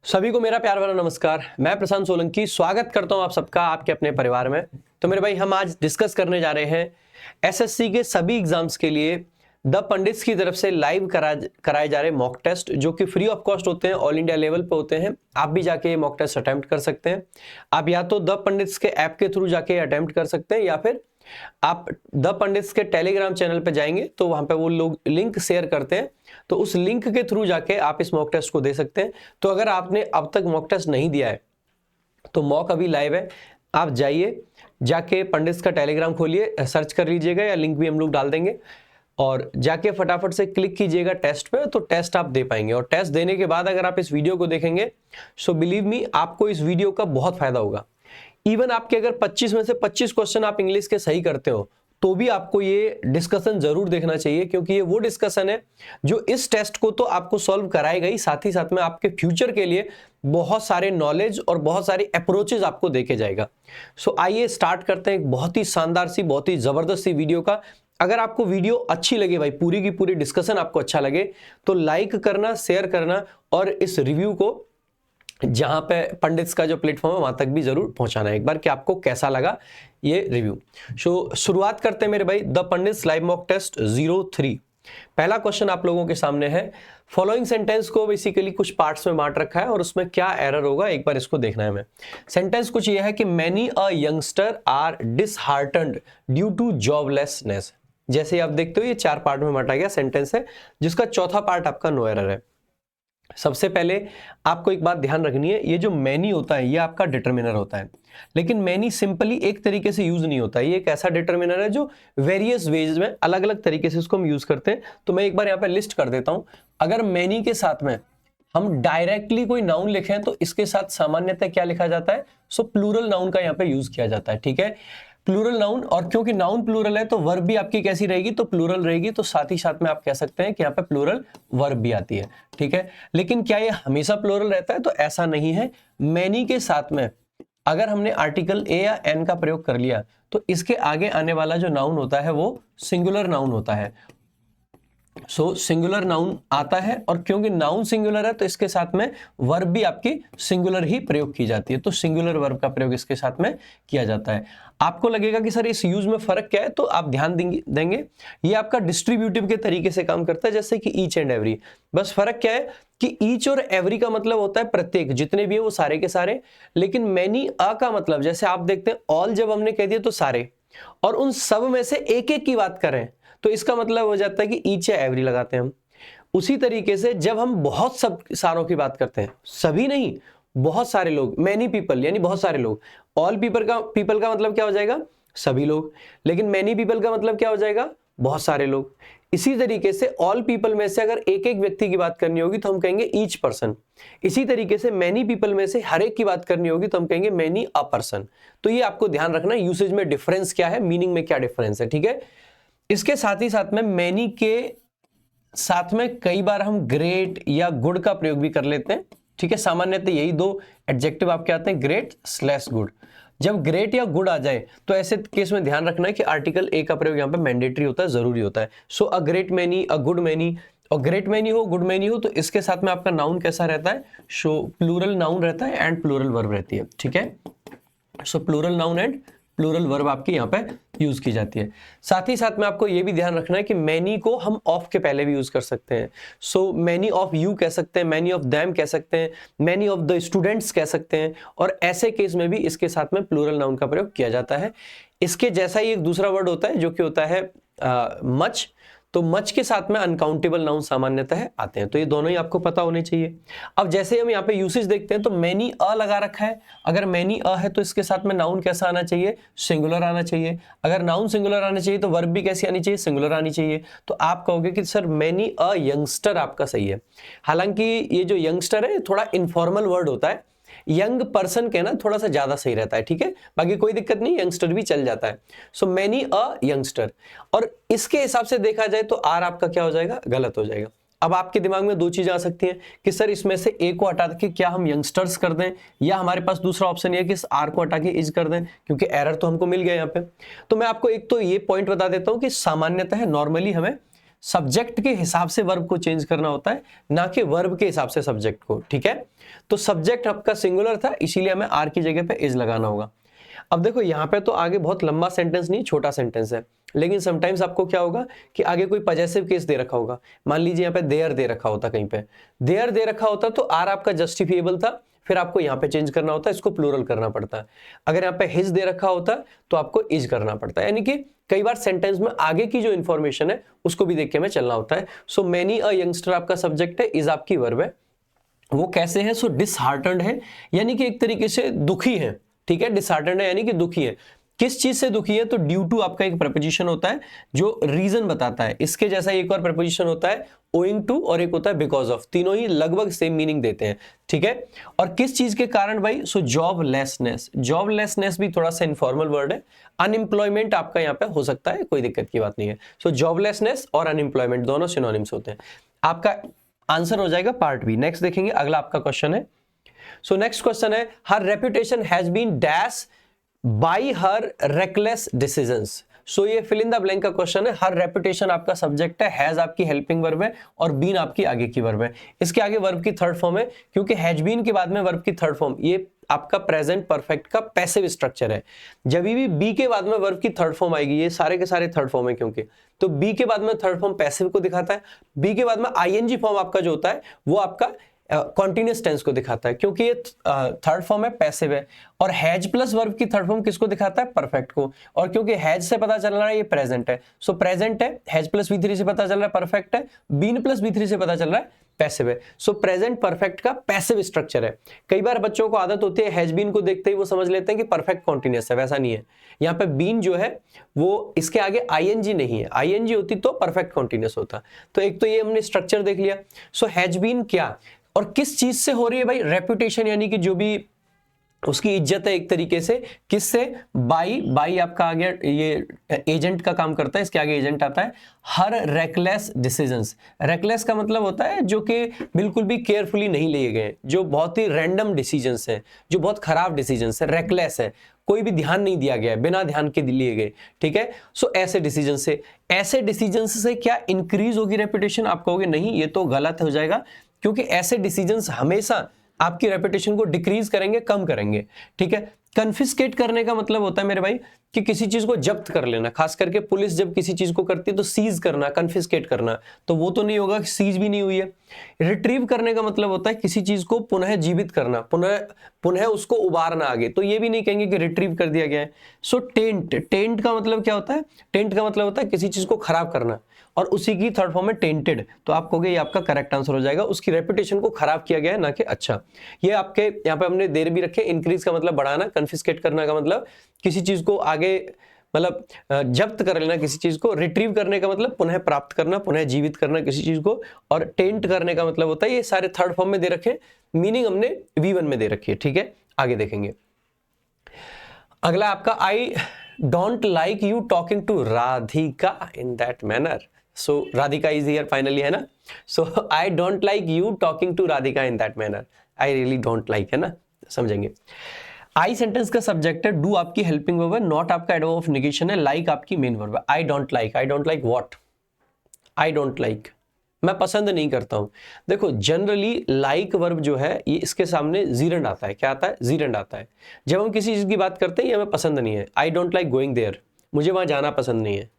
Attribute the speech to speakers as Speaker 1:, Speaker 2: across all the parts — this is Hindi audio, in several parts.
Speaker 1: सभी को मेरा प्यार भरा नमस्कार। मैं प्रशांत सोलंकी स्वागत करता हूं आप सबका आपके अपने परिवार में। तो मेरे भाई, हम आज डिस्कस करने जा रहे हैं एसएससी के सभी एग्जाम्स के लिए द पंडित्स की तरफ से लाइव कराए जा रहे मॉक टेस्ट, जो कि फ्री ऑफ कॉस्ट होते हैं, ऑल इंडिया लेवल पे होते हैं। आप भी जाके ये मॉक टेस्ट अटेम्प्ट कर सकते हैं। आप या तो द पंडित्स के ऐप के थ्रू जाके अटेम्प्ट कर सकते हैं, या फिर आप द पंडित्स के टेलीग्राम चैनल पे जाएंगे तो वहां पे वो लोग लिंक शेयर करते हैं, तो उस लिंक के थ्रू जाके आप इस मॉक टेस्ट को दे सकते हैं। तो अगर आपने अब तक मॉक टेस्ट नहीं दिया है तो मॉक अभी लाइव है, आप जाइए, जाके पंडित्स का टेलीग्राम खोलिए, सर्च कर लीजिएगा, या लिंक भी हम लोग डाल देंगे, और जाके फटाफट से क्लिक कीजिएगा टेस्ट पे, तो टेस्ट आप दे पाएंगे। और टेस्ट देने के बाद अगर आप इस वीडियो को देखेंगे, सो बिलीव मी, आपको इस वीडियो का बहुत फायदा होगा। इवन आपके अगर 25 में से 25 क्वेश्चन आप इंग्लिश के सही करते हो तो भी आपको ये डिस्कशन जरूर देखना चाहिए, क्योंकि ये वो डिस्कशन है जो इस टेस्ट को तो आपको सॉल्व कराएगा ही, साथ ही साथ में आपके फ्यूचर के लिए बहुत सारे नॉलेज और बहुत सारी अप्रोचेज आपको देके जाएगा। सो आइए स्टार्ट करते हैं एक बहुत ही शानदार सी, बहुत ही जबरदस्त सी वीडियो का। अगर आपको वीडियो अच्छी लगे भाई, पूरी की पूरी डिस्कशन आपको अच्छा लगे, तो लाइक करना, शेयर करना, और इस रिव्यू को जहां पे पंडित्स का जो प्लेटफॉर्म है वहां तक भी जरूर पहुंचाना है एक बार कि आपको कैसा लगा ये रिव्यू। शुरुआत करते हैं मेरे भाई, the pandits live mock test 03। पहला क्वेश्चन आप लोगों के सामने है। फॉलोइंग सेंटेंस को बेसिकली कुछ पार्ट्स में बांट रखा है और उसमें क्या एरर होगा एक बार इसको देखना है हमें। सेंटेंस कुछ यह है कि many a youngster are disheartened due to joblessness. जैसे आप देखते हो ये 4 पार्ट में बांटा गया सेंटेंस है, जिसका चौथा पार्ट आपका नो एरर है। सबसे पहले आपको एक बात ध्यान रखनी है, ये जो मैनी होता है ये आपका डिटर्मिनर होता है, लेकिन मैनी सिंपली एक तरीके से यूज नहीं होता है। ये एक ऐसा डिटर्मिनर है जो वेरियस वेज में अलग अलग तरीके से इसको हम यूज करते हैं। तो मैं एक बार यहाँ पे लिस्ट कर देता हूं। अगर मैनी के साथ में हम डायरेक्टली कोई नाउन लिखें तो इसके साथ सामान्यतः क्या लिखा जाता है, सो प्लूरल नाउन का यहाँ पे यूज किया जाता है। ठीक है, प्लूरल नाउन, और क्योंकि नाउन प्लूरल है तो वर्ब भी आपकी कैसी रहेगी, तो प्लूरल रहेगी। तो साथ ही साथ में आप कह सकते हैं कि यहाँ पे प्लूरल वर्ब भी आती है। ठीक है, लेकिन क्या ये हमेशा प्लूरल रहता है, तो ऐसा नहीं है। मैनी के साथ में अगर हमने आर्टिकल ए या एन का प्रयोग कर लिया तो इसके आगे आने वाला जो नाउन होता है वो सिंगुलर नाउन होता है। सो सिंगुलर नाउन आता है, और क्योंकि नाउन सिंगुलर है तो इसके साथ में वर्ब भी आपकी सिंगुलर ही प्रयोग की जाती है। तो सिंगुलर वर्ब का प्रयोग इसके साथ में किया जाता है। आपको लगेगा कि सर इस यूज में फर्क क्या है, तो आप ध्यान देंगे ये आपका डिस्ट्रीब्यूटिव के तरीके से काम करता है, जैसे कि ईच एंड एवरी। बस फर्क क्या है कि ईच और एवरी का मतलब होता है प्रत्येक, जितने भी है वो सारे के सारे। लेकिन मैनी अ का मतलब, जैसे आप देखते हैं ऑल जब हमने कह दिया तो सारे, और उन सब में से एक एक की बात करें तो इसका मतलब हो जाता है कि ईच या एवरी लगाते हैं हम। उसी तरीके से जब हम बहुत सब सारों की बात करते हैं, सभी नहीं, बहुत सारे लोग, मैनी पीपल यानी बहुत सारे लोग। ऑल पीपल का मतलब क्या हो जाएगा, सभी लोग। लेकिन मैनी पीपल का मतलब क्या हो जाएगा, बहुत सारे लोग। इसी तरीके से ऑल पीपल में से अगर एक एक व्यक्ति की बात करनी होगी तो हम कहेंगे ईच पर्सन। इसी तरीके से मैनी पीपल में से हर एक की बात करनी होगी तो हम कहेंगे मैनी अ पर्सन। तो ये आपको ध्यान रखना, यूसेज में डिफरेंस क्या है, मीनिंग में क्या डिफरेंस है। ठीक है, इसके साथ ही साथ में मैनी के साथ में कई बार हम ग्रेट या गुड का प्रयोग भी कर लेते हैं। ठीक है, सामान्यतः यही 2 एडजेक्टिव आपके आते हैं, ग्रेट स्लैश गुड। जब ग्रेट या गुड आ जाए तो ऐसे केस में ध्यान रखना है कि आर्टिकल ए का प्रयोग यहाँ पे मैंडेटरी होता है, जरूरी होता है। So a great many, a good many, और ग्रेट मैनी हो, गुड मैनी हो, तो इसके साथ में आपका नाउन कैसा रहता है, सो प्लूरल नाउन रहता है एंड प्लूरल वर्ब रहती है। ठीक है, so plural noun and plural verb आपकी यहाँ पे यूज की जाती है। साथ ही साथ में आपको ये भी ध्यान रखना है कि मैनी को हम ऑफ के पहले भी यूज कर सकते हैं। सो मैनी ऑफ यू कह सकते हैं, मैनी ऑफ देम कह सकते हैं, मैनी ऑफ द स्टूडेंट्स कह सकते हैं, और ऐसे केस में भी इसके साथ में प्लूरल नाउन का प्रयोग किया जाता है। इसके जैसा ही एक दूसरा वर्ड होता है जो कि होता है मच। तो मच के साथ में अनकाउंटेबल नाउन सामान्यतः आते हैं। तो ये दोनों ही आपको पता होने चाहिए। अब जैसे हम यहाँ पे यूसेज देखते हैं तो मैनी अ लगा रखा है। अगर मैनी अ है तो इसके साथ में नाउन कैसा आना चाहिए, सिंगुलर आना चाहिए। अगर नाउन सिंगुलर आना चाहिए तो वर्ब भी कैसी आनी चाहिए, सिंगुलर आनी चाहिए। तो आप कहोगे कि सर मैनी अ यंगस्टर आपका सही है। हालांकि ये जो यंगस्टर है थोड़ा इनफॉर्मल वर्ड होता है, यंग पर्सन कहना थोड़ा सा ज्यादा सही रहता है। ठीक है, बाकी कोई दिक्कत नहीं, यंगस्टर भी चल जाता है। सो मैनी अ यंगस्टर, और इसके हिसाब से देखा जाए तो आर आपका क्या हो जाएगा, गलत हो जाएगा। अब आपके दिमाग में 2 चीजें आ सकती हैं कि सर इसमें से ए को हटा के क्या हम यंगस्टर्स कर दें, या हमारे पास दूसरा ऑप्शन ये कि इस आर को हटा के इज कर दें, क्योंकि एरर तो हमको मिल गया यहाँ पे। तो मैं आपको एक तो ये पॉइंट बता देता हूं कि सामान्यतः नॉर्मली हमें सब्जेक्ट के हिसाब से वर्ब को चेंज करना होता है, ना कि वर्ब के हिसाब से सब्जेक्ट को, ठीक है। तो सब्जेक्ट आपका सिंगुलर था, इसीलिए हमें आर की जगह पे इज लगाना होगा। अब देखो यहाँ पे तो आगे बहुत लंबा सेंटेंस नहीं, छोटा सेंटेंस है, लेकिन समटाइम्स आपको क्या होगा कि आगे कोई पजेसिव केस दे रखा होगा। मान लीजिए यहाँ पे देयर दे रखा होता, कहीं पे देयर दे रखा होता तो आर आपका जस्टिफिएबल था, फिर आपको यहाँ पे चेंज करना होता है, इसको प्लूरल करना पड़ता है। अगर यहाँ पे हिज दे रखा होता तो आपको इज करना पड़ता है। यानी कि कई बार सेंटेंस में आगे की जो इंफॉर्मेशन है उसको भी देख के हमें चलना होता है। सो मैनी अ यंगस्टर आपका सब्जेक्ट है, इज आपकी वर्ब है। वो कैसे है? सो डिसहार्टन्ड है, यानी कि एक तरीके से दुखी है, ठीक है। डिसहार्टन्ड है यानी कि दुखी है। किस चीज से दुखी है? तो ड्यू टू आपका एक प्रपोजिशन होता है जो रीजन बताता है। इसके जैसा एक और प्रपोजिशन होता है ओइंग टू, और एक होता है बिकॉज ऑफ। तीनों ही लगभग सेम मीनिंग देते हैं, ठीक है। और किस चीज के कारण भाई? सो जॉबलेसनेस। जॉबलेसनेस भी थोड़ा सा इनफॉर्मल वर्ड है। अनएम्प्लॉयमेंट आपका यहाँ पे हो सकता है, कोई दिक्कत की बात नहीं है। सो जॉबलेसनेस और अनएम्प्लॉयमेंट दोनों सिनोनिम्स होते हैं। आपका आंसर हो जाएगा पार्ट बी। नेक्स्ट देखेंगे, अगला आपका क्वेश्चन है। सो नेक्स्ट क्वेश्चन है, her reputation has been dash by her reckless decisions. So ये फिल इन द ब्लैंक का क्वेश्चन है। हर रेपुटेशन आपका सब्जेक्ट है, हैज आपकी हेल्पिंग वर्ब है और बीन आपकी आगे की वर्ब है। इसके आगे वर्ब की थर्ड फॉर्म है, क्योंकि हैज बीन के बाद में वर्ब की थर्ड फॉर्म, ये आपका प्रेजेंट परफेक्ट का पैसिव स्ट्रक्चर है। जब भी बी के बाद में वर्ब की थर्ड फॉर्म आएगी, ये सारे के सारे थर्ड फॉर्म है क्योंकि, तो बी के बाद में थर्ड फॉर्म पैसिव को दिखाता है। बी के बाद में आईएनजी फॉर्म आपका जो होता है वो आपका कॉन्टिन्यूअस टेंस को दिखाता है, क्योंकि ये थर्ड फॉर्म है, पैसिव है। और हैज प्लस वर्ब की थर्ड फॉर्म किसको दिखाता है? परफेक्ट को। और क्योंकि हैज से पता चल रहा है ये प्रेजेंट है, सो प्रेजेंट है। हैज प्लस V3 से पता चल रहा है परफेक्ट है। बीन प्लस V3 से पता चल रहा है पैसिव है। सो प्रेजेंट परफेक्ट का पैसिव स्ट्रक्चर है। कई बार बच्चों को आदत होती है हैज बीन को देखते ही वो समझ लेते हैं कि परफेक्ट कॉन्टिन्यूअस है, वैसा नहीं है। यहाँ पे बीन जो है वो इसके आगे आईएनजी नहीं है, आईएनजी होती तो परफेक्ट कॉन्टिन्यूअस होता। तो एक तो ये हमने स्ट्रक्चर देख लिया। सो हैज बीन क्या और किस चीज से हो रही है भाई? रेपुटेशन, यानी कि जो भी उसकी इज्जत है एक तरीके से, किससे? बाई आपका आ गया, ये एजेंट का काम करता है, इसके आगे एजेंट आता है। हर रेकलेस डिसीजंस। रेकलेस का मतलब होता है जो कि बिल्कुल भी केयरफुली नहीं लिए गए, जो बहुत ही रैंडम डिसीजंस है, जो बहुत खराब डिसीजंस है, रेकलेस है, कोई भी ध्यान नहीं दिया गया, बिना ध्यान के लिए गए, ठीक है। सो ऐसे डिसीजन से, ऐसे डिसीजन से क्या इंक्रीज होगी रेपुटेशन? आप कहोगे नहीं, ये तो गलत हो जाएगा, क्योंकि ऐसे डिसीजंस हमेशा आपकी रेपुटेशन को डिक्रीज करेंगे, कम करेंगे, ठीक है। कन्फिस्केट करने का मतलब होता है मेरे भाई कि किसी चीज को जब्त कर लेना। खास करके पुलिस जब किसी चीज को करती है तो सीज करना, कन्फिस्केट करना, तो वो तो नहीं होगा, सीज भी नहीं हुई है। रिट्रीव करने का मतलब होता है किसी चीज को पुनः जीवित करना, पुनः उसको उबारना आगे, तो ये भी नहीं कहेंगे कि रिट्रीव कर दिया गया है। सो टेंट का मतलब क्या होता है? टेंट का मतलब होता है किसी चीज को खराब करना, और उसी की थर्ड फॉर्म है टेंटेड। तो आप कहोगे ये आपका करेक्ट आंसर हो जाएगा, उसकी रेपुटेशन को खराब किया गया है, ना कि अच्छा। ये आपके यहाँ पे हमने देर भी रखे। इंक्रीज का मतलब बढ़ाना, कन्फिस्केट करना का मतलब किसी चीज को आगे मतलब जब्त कर लेना किसी चीज को। रिट्रीव करने का मतलब पुनः प्राप्त करना, पुनः जीवित करना किसी चीज को। और टेंट करने का मतलब होता है, ये सारे थर्ड फॉर्म में दे रखे, मीनिंग हमने V1 में दे रखी है, ठीक है। आगे देखेंगे, अगला आपका I don't like you talking to Radhika in that manner. So Radhika is here finally, है ना। So I don't like you talking to Radhika in that manner. I really don't like, है ना, समझेंगे। आई सेंटेंस का सब्जेक्ट है, डू आपकी हेल्पिंग वर्ब है, नॉट आपका एडवर्ब ऑफ नेगेशन है, लाइक आपकी मेन वर्ब है। I don't like what? I don't like, मैं पसंद नहीं करता हूं। देखो जनरली लाइक वर्ब जो है ये इसके सामने जीरंड आता है। क्या आता है? जीरंड आता है। जब हम किसी चीज की बात करते हैं ये हमें पसंद नहीं है, I don't like going there, मुझे वहां जाना पसंद नहीं है।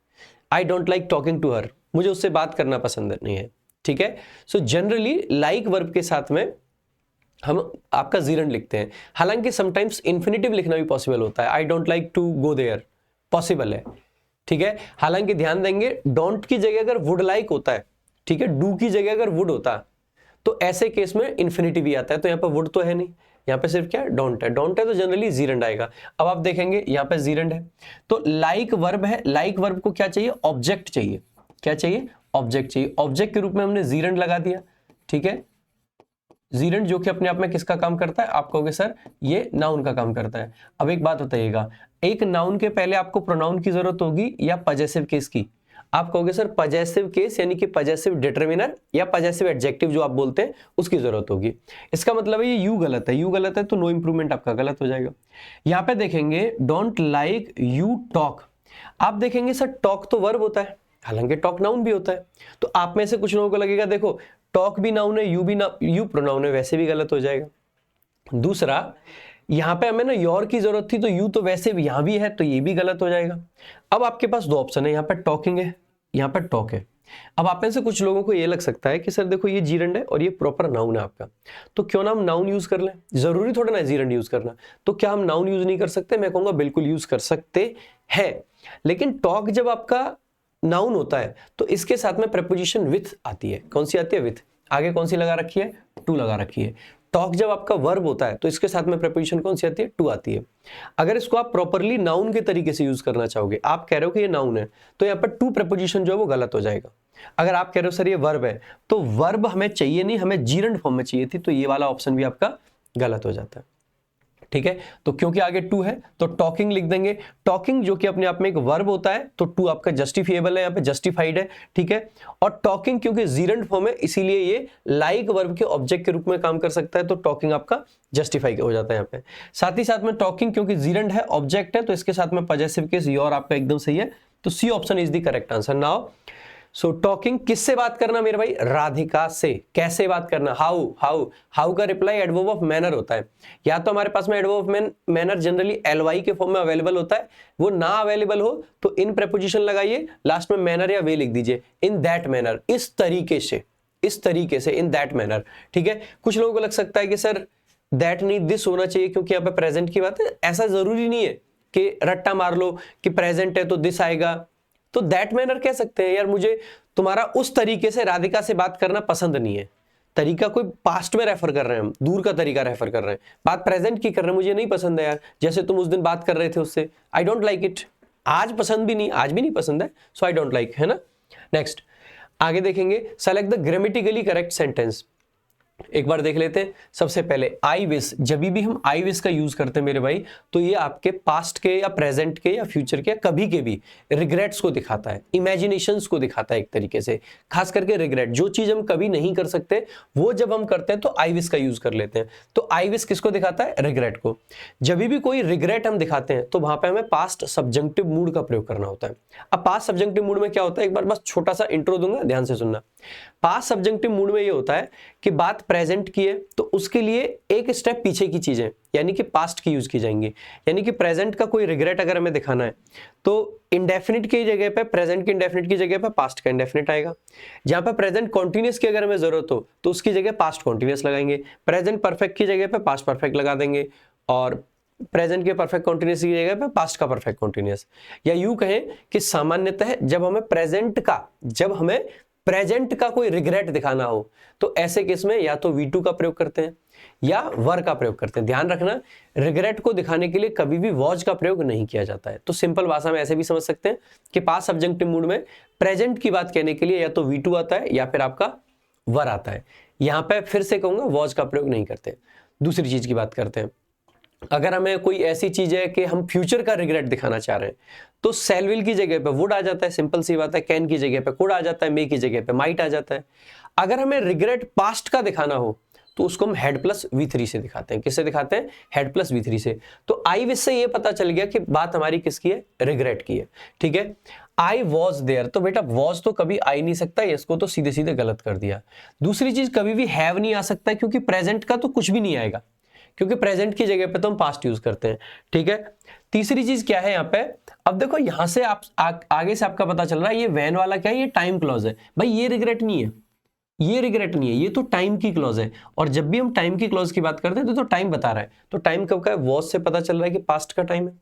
Speaker 1: I don't like talking to her, मुझे उससे बात करना पसंद नहीं है, ठीक है। सो जनरली लाइक वर्ब के साथ में हम आपका जीरंड लिखते हैं। हालांकि समटाइम्स इन्फिनिटिव लिखना भी पॉसिबल होता है। I don't like to go there possible है, ठीक है। हालांकि ध्यान देंगे डोंट की जगह अगर वुड लाइक होता है, ठीक है, डू की जगह अगर वुड होता तो ऐसे केस में इन्फिनिटिव भी आता है। तो यहाँ पर वुड तो है नहीं, यहाँ पे सिर्फ क्या है? डोंट है। डोंट है तो जनरली जीरंड आएगा। अब आप देखेंगे यहाँ पे जीरंड है, तो लाइक वर्ब है। लाइक वर्ब को क्या चाहिए? ऑब्जेक्ट चाहिए। क्या चाहिए? ऑब्जेक्ट चाहिए। ऑब्जेक्ट के रूप में हमने जीरंड लगा दिया, ठीक है। जीरंड जो कि अपने आप में किसका काम करता है? आप कहोगे सर ये नाउन का काम करता है। अब एक बात बताइएगा, एक नाउन के पहले आपको प्रोनाउन की जरूरत होगी या पजेसिव केस की? आप कहोगे सर पजेसिव केस यानी कि पजेसिव डिटरमिनर या पजेसिव एडजेक्टिव जो आप बोलते हैं उसकी जरूरत होगी। इसका मतलब है ये यू गलत है, यू गलत है तो नो इंप्रूवमेंट आपका गलत हो जाएगा। यहां पे देखेंगे डोंट लाइक यू टॉक। आप देखेंगे सर टॉक तो वर्ब होता हालांकि टॉक नाउन भी होता है। तो आप में से कुछ लोगों को लगेगा देखो टॉक भी नाउन है, यू प्रोनाउन है, वैसे भी गलत हो जाएगा। दूसरा, यहां पे हमें ना योर की जरूरत थी, तो यू तो वैसे भी यहां भी है, तो ये भी गलत हो जाएगा। अब आपके पास दो ऑप्शन है, यहाँ पर टॉकिंग है, यहाँ पर टॉक है। अब आप में से कुछ लोगों को ये लग सकता है कि सर देखो ये जीरंड है और ये प्रॉपर नाउन है आपका, तो क्यों ना हम नाउन यूज कर लें, जरूरी थोड़ा ना जीरंड यूज करना, तो क्या हम नाउन यूज नहीं कर सकते? मैं कहूंगा बिल्कुल यूज कर सकते हैं। लेकिन टॉक जब आपका नाउन होता है तो इसके साथ में प्रेपोजिशन विथ आती है। कौन सी आती है? विथ। आगे कौन सी लगा रखी है? टू लगा रखी है। टॉक जब आपका वर्ब होता है तो इसके साथ में प्रेपोजिशन कौन सी आती है? टू आती है। अगर इसको आप प्रॉपरली नाउन के तरीके से यूज करना चाहोगे, आप कह रहे हो कि ये नाउन है, तो यहाँ पर टू प्रेपोजिशन जो है वो गलत हो जाएगा। अगर आप कह रहे हो सर ये वर्ब है, तो वर्ब हमें चाहिए नहीं, हमें जीरंड फॉर्म में चाहिए थी, तो ये वाला ऑप्शन भी आपका गलत हो जाता है। ठीक है, तो क्योंकि आगे टू है तो टॉकिंग लिख देंगे। टॉकिंग जो कि अपने आप में एक वर्ब होता है, तो टू आपका जस्टिफिएबल है, यहाँ पे जस्टिफाइड है। ठीक है, और टॉकिंग क्योंकि जीरंड फॉर्म है इसीलिए ये लाइक वर्ब के ऑब्जेक्ट के रूप में काम कर सकता है, तो टॉकिंग आपका जस्टिफाई हो जाता है यहाँ पे। साथ ही साथ में टॉकिंग क्योंकि जीरंड है, ऑब्जेक्ट है, तो इसके साथ में पॉजेसिव केस योर आपका एकदम सही है, तो C option is the correct answer. Now so talking किससे बात करना मेरे भाई? राधिका से। कैसे बात करना? हाउ। हाउ हाउ का रिप्लाई एडवर्ब ऑफ मैनर होता है। या तो हमारे पास में एडवर्ब ऑफ मैनर जनरली एलवाई के फॉर्म में अवेलेबल होता है, वो ना अवेलेबल हो तो इन प्रेपोजिशन लगाइए, लास्ट में मैनर या वे लिख दीजिए। इन दैट मैनर, इस तरीके से, इस तरीके से, इन दैट मैनर। ठीक है, कुछ लोगों को लग सकता है कि सर दैट नहीं दिस होना चाहिए क्योंकि यहाँ पे प्रेजेंट की बात है। ऐसा जरूरी नहीं है कि रट्टा मार लो कि प्रेजेंट है तो दिस आएगा, तो दैट मैनर कह सकते हैं। यार मुझे तुम्हारा उस तरीके से राधिका से बात करना पसंद नहीं है। तरीका कोई पास्ट में रेफर कर रहे हैं, हम दूर का तरीका रेफर कर रहे हैं, बात प्रेजेंट की कर रहे हैं, मुझे नहीं पसंद है यार, जैसे तुम उस दिन बात कर रहे थे उससे, आई डोंट लाइक इट। आज पसंद भी नहीं, आज भी नहीं पसंद है, सो आई डोंट लाइक, है ना। नेक्स्ट आगे देखेंगे, select the grammatically correct sentence. एक बार देख लेते हैं। सबसे पहले आई विश, जब भी हम आई विश का यूज करते हैं मेरे भाई, तो ये आपके पास्ट के या प्रेजेंट के या फ्यूचर के या कभी के भी रिग्रेट्स को दिखाता है, इमेजिनेशंस को दिखाता है एक तरीके से। खास करके रिग्रेट, जो चीज हम कभी नहीं कर सकते वो जब हम करते हैं तो आई विश का यूज कर लेते हैं। तो आई विश किसको दिखाता है? रिग्रेट को। जब भी कोई रिग्रेट हम दिखाते हैं तो वहां पर हमें पास्ट सब्जेक्टिव मूड का प्रयोग करना होता है। अब पास्ट सब्जेक्टिव मूड में क्या होता है, एक बार बस छोटा सा इंट्रो दूंगा, ध्यान से सुनना। पास्ट सब्जेक्टिव मूड में ये होता है कि बात प्रेजेंट की है तो उसके लिए एक स्टेप पीछे की चीजें यानी कि पास्ट की यूज की जाएंगी। यानी कि प्रेजेंट का कोई रिग्रेट अगर हमें दिखाना है तो इंडेफिनिट की जगह पे, प्रेजेंट के इंडेफिनिट की जगह पे पास्ट का इंडेफिनिट आएगा। जहां पे प्रेजेंट कॉन्टिन्यूस की अगर हमें जरूरत हो तो उसकी जगह पास्ट कॉन्टिन्यूस लगाएंगे। प्रेजेंट परफेक्ट की जगह पे पास्ट परफेक्ट लगा देंगे, और प्रेजेंट के परफेक्ट कॉन्टिन्यूस की जगह पे पास्ट का परफेक्ट कॉन्टिन्यूस। या यूं कहें कि सामान्यतः जब हमें प्रेजेंट का कोई रिग्रेट दिखाना हो तो ऐसे केस में या तो V2 का प्रयोग करते हैं या वर का प्रयोग करते हैं। ध्यान रखना, रिग्रेट को दिखाने के लिए कभी भी वॉज का प्रयोग नहीं किया जाता है। तो सिंपल भाषा में ऐसे भी समझ सकते हैं कि पास्ट सब्जेक्टिव मूड में प्रेजेंट की बात कहने के लिए या तो V2 आता है या फिर आपका वर आता है। यहां पे फिर से कहूंगा वॉज का प्रयोग नहीं करते। दूसरी चीज की बात करते हैं, अगर हमें कोई ऐसी चीज है कि हम फ्यूचर का रिग्रेट दिखाना चाह रहे हैं तो सेल विल की जगह पे वुड आ जाता है, सिंपल सी बात है। कैन की जगह पे कुड आ जाता है, मे की जगह पे माइट आ जाता है। अगर हमें रिग्रेट पास्ट का दिखाना हो तो उसको हम हेड प्लस V3 से दिखाते हैं। किससे दिखाते हैं? हेड प्लस V3 से। तो आई विश से ये पता चल गया कि बात हमारी किसकी है? रिग्रेट की है। ठीक है, आई वॉज देयर, तो बेटा वॉज तो कभी आ ही नहीं सकता, इसको तो सीधे सीधे गलत कर दिया। दूसरी चीज, कभी भी हैव नहीं आ सकता क्योंकि प्रेजेंट का तो कुछ भी नहीं आएगा, क्योंकि प्रेजेंट की जगह पे तो हम पास्ट यूज करते हैं। ठीक है, तीसरी चीज क्या है यहाँ पे? अब देखो यहां से आप आगे से आपका पता चल रहा है ये वैन वाला क्या है? ये टाइम क्लॉज है भाई, ये रिग्रेट नहीं है, ये रिग्रेट नहीं है, ये तो टाइम की क्लॉज है। और जब भी हम टाइम की क्लॉज की बात करते हैं तो टाइम बता रहा है, तो टाइम कब का है? वॉज से पता चल रहा है कि पास्ट का टाइम है।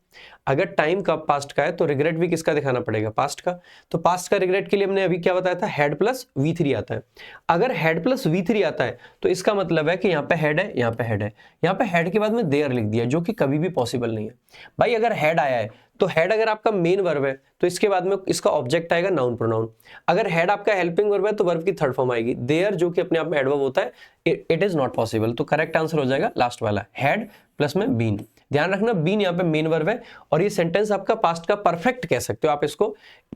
Speaker 1: अगर टाइम का पास्ट का है तो रिग्रेट भी किसका दिखाना पड़ेगा? पास्ट का। तो पास्ट का रिग्रेट के लिए हमने अभी क्या बताया था? हेड प्लस V3 आता है। अगर हेड प्लस V3 आता है तो इसका मतलब है कि यहाँ पे हेड है, यहाँ पे हेड है, यहाँ पे हेड के बाद में देयर लिख दिया, जो कि कभी भी पॉसिबल नहीं है भाई। अगर हेड आया है तो हेड अगर आपका मेन वर्ब है तो इसके बाद में इसका ऑब्जेक्ट आएगा नाउन प्रोनाउन। अगर हेड आपका हेल्पिंग वर्ब है तो वर्ब की थर्ड फॉर्म आएगी। देयर जो कि अपने आप में एडवर्ब होता है, इट इज नॉट पॉसिबल। तो करेक्ट आंसर हो जाएगा लास्ट वाला, हेड प्लस में बीन। ध्यान रखना, बीन यहाँ पे मेन वर्ब है और ये सेंटेंस आपका पास्ट का परफेक्ट कह सकते हो आप इसको।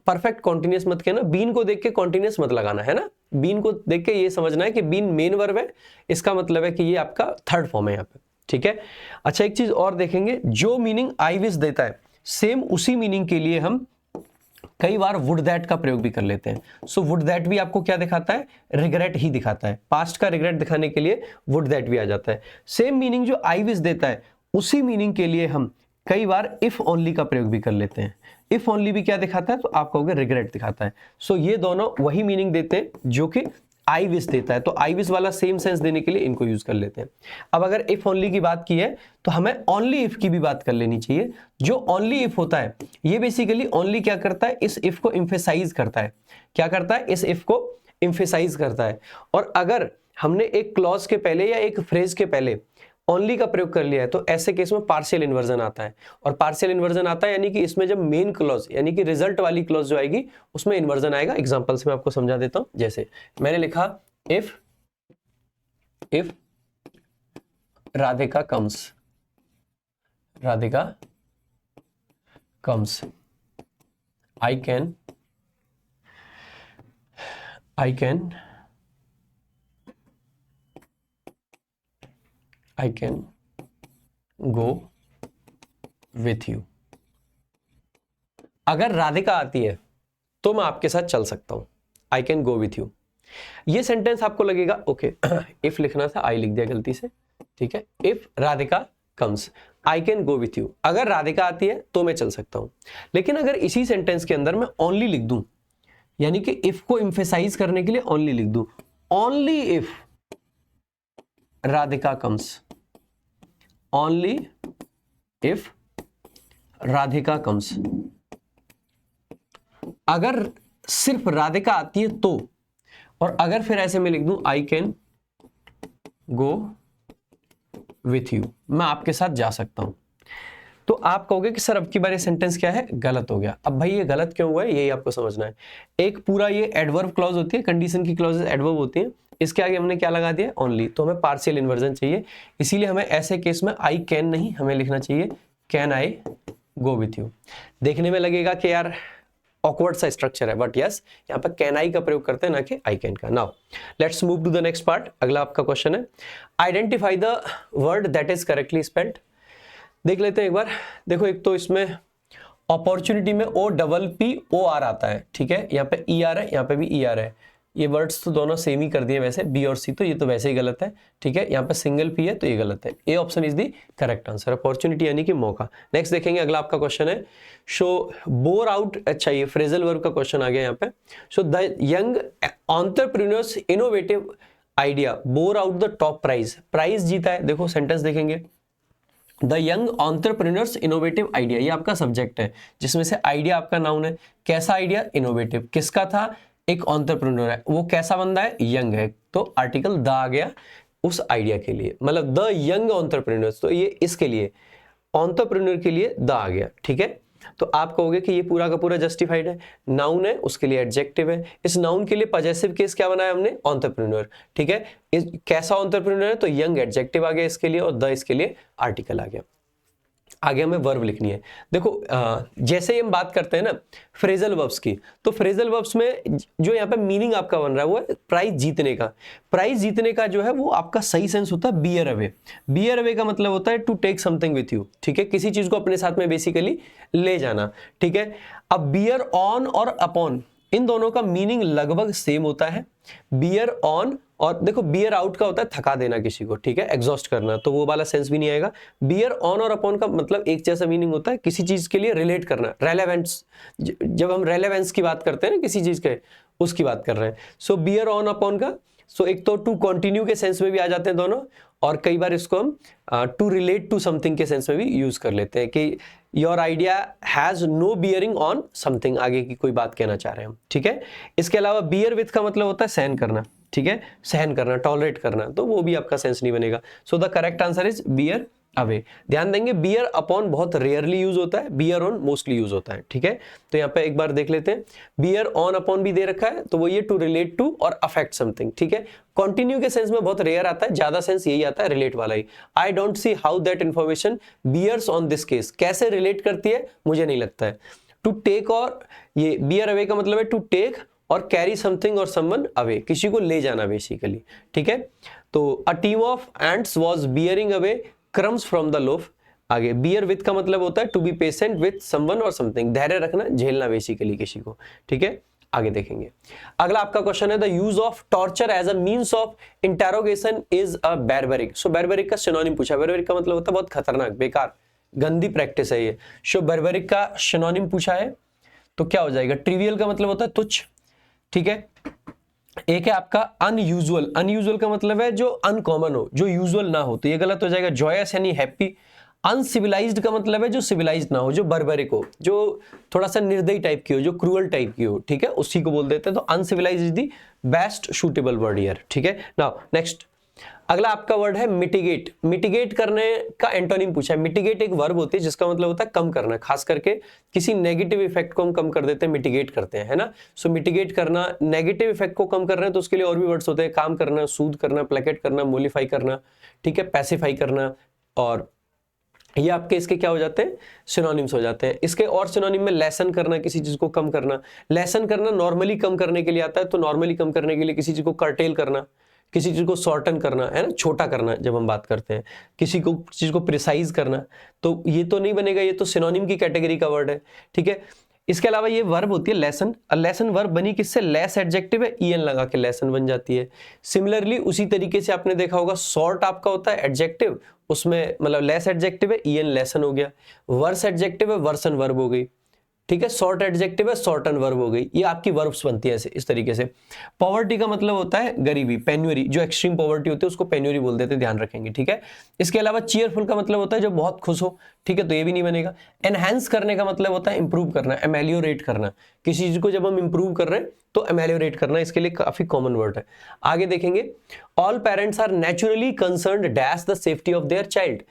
Speaker 1: परफेक्ट कॉन्टिन्यूस मत कहना, बीन को देख के कॉन्टिन्यूस मत लगाना, है ना। बीन को देख के ये समझना है कि बीन मेन वर्ब है, इसका मतलब है कि ये आपका थर्ड फॉर्म है यहाँ पे। ठीक है, अच्छा एक चीज और देखेंगे, जो मीनिंग आई विश देता है सेम उसी मीनिंग के लिए हम कई बार वुड दैट का प्रयोग भी कर लेते हैं। सो वुड दैट भी आपको क्या दिखाता है, रिग्रेट ही दिखाता है। पास्ट का रिग्रेट दिखाने के लिए वुड दैट भी आ जाता है। सेम मीनिंग जो आई विश देता है उसी मीनिंग के लिए हम कई बार इफ ओनली का प्रयोग भी कर लेते हैं। इफ ओनली भी क्या दिखाता है, तो आप कहोगे रिग्रेट दिखाता है। सो ये दोनों वही मीनिंग देते हैं जो कि आई विश देता है, तो आई विश वाला सेम सेंस देने के लिए इनको यूज कर लेते हैं। अब अगर इफ ओनली की बात की है तो हमें ओनली इफ की भी बात कर लेनी चाहिए। जो ओनली इफ होता है ये बेसिकली ओनली क्या करता है, इस इफ को एम्फेसाइज करता है। क्या करता है, इस इफ को एम्फेसाइज करता है। और अगर हमने एक क्लॉज के पहले या एक फ्रेज के पहले ओनली का प्रयोग कर लिया है तो ऐसे केस में पार्शियल इन्वर्जन आता है। और पार्शियल इन्वर्जन आता है यानी कि इसमें जब मेन क्लॉज यानी कि रिजल्ट वाली क्लॉज जो आएगी उसमें इन्वर्जन आएगा। एग्जांपल से मैं आपको समझा देता हूं। जैसे मैंने लिखा if Radhika comes, Radhika comes, I can go with you. अगर राधिका आती है तो मैं आपके साथ चल सकता हूं। I can go with you. ये सेंटेंस आपको लगेगा ओके इफ लिखना था, आई लिख दिया गलती से, ठीक है। If Radhika comes I can go with you, अगर राधिका आती है तो मैं चल सकता हूं। लेकिन अगर इसी सेंटेंस के अंदर मैं ओनली लिख दूं, यानी कि इफ को एम्फेसाइज करने के लिए ओनली लिख दूं, only if Radhika comes, only if Radhika comes, अगर सिर्फ राधिका आती है तो, और अगर फिर ऐसे में लिख दूं I can go with you, मैं आपके साथ जा सकता हूं, तो आप कहोगे कि सर अब की बार ये सेंटेंस क्या है, गलत हो गया। अब भाई ये गलत क्यों हुआ है यही आपको समझना है। एक पूरा ये एडवर्ब क्लॉज होती है, कंडीशन की क्लॉजेस एडवर्ब होती हैं, इसके आगे हमने क्या लगा दिया, ओनली, तो हमें पार्शियल इन्वर्जन चाहिए। इसीलिए हमें ऐसे केस में आई कैन नहीं, हमें लिखना चाहिए can I go with you. देखने में लगेगा कि यार ऑकवर्ड सा स्ट्रक्चर है, बट यस यहाँ पर कैन आई का प्रयोग करते हैं ना कि आई कैन का। Now let's move to the next part. अगला आपका क्वेश्चन है identify the word that is correctly spelled. देख लेते हैं एक बार। देखो एक तो इसमें अपॉर्चुनिटी में OPPOR आता है, ठीक है, यहाँ पे ER है, यहाँ पे भी ER है। ये वर्ड्स तो दोनों सेम ही कर दिए वैसे, बी और सी, तो ये तो वैसे ही गलत है, ठीक है। यहाँ पे सिंगल पी है तो ये गलत है। A option is the correct answer, opportunity यानी कि मौका। नेक्स्ट देखेंगे, अगला आपका क्वेश्चन है शो बोर आउट, अच्छा ये फ्रेजल वर्ब का क्वेश्चन आ गया यहाँ पे। So the young entrepreneurs innovative idea bore out the top prize, prize जीता है। देखो सेंटेंस देखेंगे, the young entrepreneurs innovative idea, ये आपका सब्जेक्ट है जिसमें से आइडिया आपका नाउन है। कैसा आइडिया, इनोवेटिव, किसका था, एक एंटरप्रेन्योर है, वो कैसा बंदा है, यंग है, तो आर्टिकल द आ गया उस आइडिया के लिए, मतलब द यंग एंटरप्रेन्योर्स, तो ये इसके लिए एंटरप्रेन्योर के लिए द आ गया, ठीक है। तो आप कहोगे कि ये पूरा का पूरा जस्टिफाइड है। नाउन है उसके लिए एडजेक्टिव है, इस नाउन के लिए पॉजेसिव केस क्या बनाया हमने, एंटरप्रेन्योर, ठीक है। कैसा एंटरप्रेन्योर है, तो यंग एडजेक्टिव आ गया इसके लिए, और द इसके लिए आर्टिकल आ गया। आगे हमें वर्ब लिखनी है। देखो जैसे ही हम बात करते हैं ना फ्रेजल वर्ब्स की, तो फ्रेजल वर्ब्स में जो यहाँ पे मीनिंग आपका बन रहा है वो है प्राइज जीतने का। प्राइज जीतने का जो है वो आपका सही सेंस होता है बियर अवे। बियर अवे का मतलब होता है to take something with you, ठीक है, किसी चीज को अपने साथ में बेसिकली ले जाना, ठीक है। अब बियर ऑन और अपॉन, इन दोनों का मीनिंग लगभग सेम होता है। बियर ऑन, और देखो बियर आउट का होता है थका देना किसी को, ठीक है, एग्जॉस्ट करना, तो वो वाला सेंस भी नहीं आएगा। बियर ऑन और अपॉन का मतलब एक जैसा मीनिंग होता है, किसी चीज के लिए रिलेट करना, रेलेवेंस, जब हम रेलेवेंस की बात करते हैं ना किसी चीज के, उसकी बात कर रहे हैं। सो बियर ऑन अपॉन का, सो एक तो टू कंटिन्यू के सेंस में भी आ जाते हैं दोनों, और कई बार इसको हम टू रिलेट टू समथिंग के सेंस में भी यूज कर लेते हैं कि your idea has no bearing on something, आगे की कोई बात कहना चाह रहे हैं हम, ठीक है। इसके अलावा बियर विथ का मतलब होता है सहन करना, ठीक है, सहन करना, टॉलरेट करना, तो वो भी आपका सेंस नहीं बनेगा। So the correct answer is bear away. ध्यान देंगे बियर अपॉन बहुत रेयरली यूज होता है, बियर ऑन मोस्टली यूज होता है, ठीक है। तो यहाँ पे एक बार देख लेते हैं, बियर ऑन अपॉन भी दे रखा है, तो वो ये टू रिलेट टू और अफेक्ट समथिंग, ठीक है। कंटिन्यू के सेंस में बहुत रेयर आता है, ज्यादा सेंस यही आता है रिलेट वाला ही। I don't see how that information bears on this case, कैसे रिलेट करती है मुझे नहीं लगता है। टू टेक, और ये बियर अवे का मतलब है टू टेक और कैरी समथिंग और समवन अवे, किसी को ले जाना बेसिकली, ठीक है। तो a team of ants was bearing away crumbs from the loaf, आगे बियर विथ का मतलब होता है to be patient with someone और समथिंग, धैर्य रखना, झेलना बेसिकली किसी को, ठीक है। आगे देखेंगे। अगला आपका क्वेश्चन है the use of torture as a means of interrogation is a barbaric. So barbaric का सिनोनिम पूछा। बार्बरिक का मतलब होता है बहुत खतरनाक, बेकार, गंदी प्रैक्टिस है ये। सो बार्बरिक का सिनोनिम पूछा है तो क्या हो जाएगा? ट्रिवियल का मतलब होता है तुच्छ, ठीक है। एक है आपका अनयूजुअल। अनयूजुअल का मतलब है जो अनकॉमन हो, जो यूजुअल ना हो, तो ये गलत हो जाएगा। जॉयस यानी हैप्पी। अनसिविलाइज्ड का मतलब है जो सिविलाइज्ड ना हो, जो बर्बरिक हो, जो थोड़ा सा निर्दयी टाइप की हो, जो क्रूअल टाइप की हो, ठीक है, उसी को बोल देते हैं। तो uncivilised is the best suitable word here, ठीक है। नाउ नेक्स्ट अगला आपका वर्ड है मिटिगेट। मिटिगेट करने का एंटोनिम पूछा है। मिटिगेट एक वर्ब होती है जिसका मतलब होता है कम करना, खास करके किसी नेगेटिव इफेक्ट को हम कम कर देते हैं, मिटिगेट करते हैं, है ना। सो मिटिगेट करना, नेगेटिव इफेक्ट को कम कर रहे हैं तो उसके लिए और भी वर्ड्स होते हैं। काम करना, सूद करना, प्लेकेट करना, मोलिफाई करना, ठीक है, पैसिफाई करना, और ये आपके इसके क्या हो जाते हैं? सिनोनिम्स हो जाते हैं। इसके और सिनोनिम में लेसन करना, किसी चीज को कम करना। लेसन करना नॉर्मली कम करने के लिए आता है, तो नॉर्मली कम करने के लिए किसी चीज को कर्टेल करना, किसी चीज को शॉर्टन करना, है ना, छोटा करना जब हम बात करते हैं। किसी को चीज को प्रिसाइज करना, तो ये तो नहीं बनेगा, ये तो सिनोनिम की कैटेगरी का वर्ड है, ठीक है। इसके अलावा ये वर्ब होती है लेसन। लेसन वर्ब बनी किससे? लेस एडजेक्टिव है, ईएन लगा के लेसन बन जाती है। सिमिलरली उसी तरीके से आपने देखा होगा शॉर्ट आपका होता है एडजेक्टिव, उसमें मतलब लेस एडजेक्टिव है, ईएन लेसन हो गया। वर्स एडजेक्टिव है, वर्सन वर्ब हो गई, ठीक है। शॉर्ट एडजेक्टिव है, शॉर्टन वर्ब हो गई। ये आपकी वर्ब्स बनती है ऐसे इस तरीके से। पॉवर्टी का मतलब होता है गरीबी, पेन्यूरी, जो एक्सट्रीम पॉवर्टी होती है उसको पेन्यूरी बोल देते हैं, ध्यान रखेंगे, ठीक है। इसके अलावा चीयरफुल का मतलब होता है जो बहुत खुश हो, ठीक है, तो ये भी नहीं बनेगा। एनहांस करने का मतलब होता है इंप्रूव करना, एमेलियोरेट करना। किसी चीज को जब हम इंप्रूव कर रहे हैं तो एमेलियोरेट करना, इसके लिए काफी कॉमन वर्ड है। आगे देखेंगे। All parents are naturally concerned dash the safety of their child.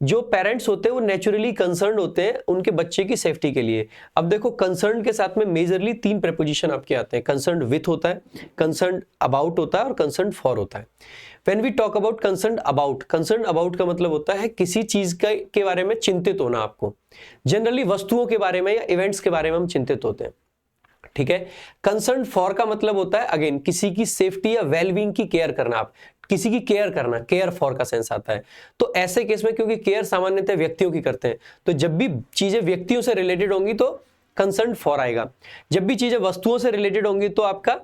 Speaker 1: जो पेरेंट्स होते हैं वो नेचुरली कंसर्न होते हैं उनके बच्चे की सेफ्टी के लिए। अब देखो कंसर्न के साथ में मेजरली 3 प्रेपोजिशन आपके आते हैं। कंसर्न विथ होता है, कंसर्न अबाउट होता है और कंसर्न फॉर होता है। When we talk about concern about का मतलब होता है किसी चीज के बारे में चिंतित होना आपको। जनरली वस्तुओं के बारे में या इवेंट्स के बारे में हम चिंतित होते हैं, ठीक है। कंसर्न फॉर का मतलब होता है अगेन किसी की सेफ्टी या वेलबींग की केयर करना, आप किसी की केयर करना, केयर फॉर का सेंस आता है। तो ऐसे केस में क्योंकि केयर सामान्यतः व्यक्तियों की करते हैं, तो जब भी चीजें व्यक्तियों से रिलेटेड होंगी तो कंसर्न फॉर आएगा। जब भी चीजें वस्तुओं से रिलेटेड होंगी तो आपका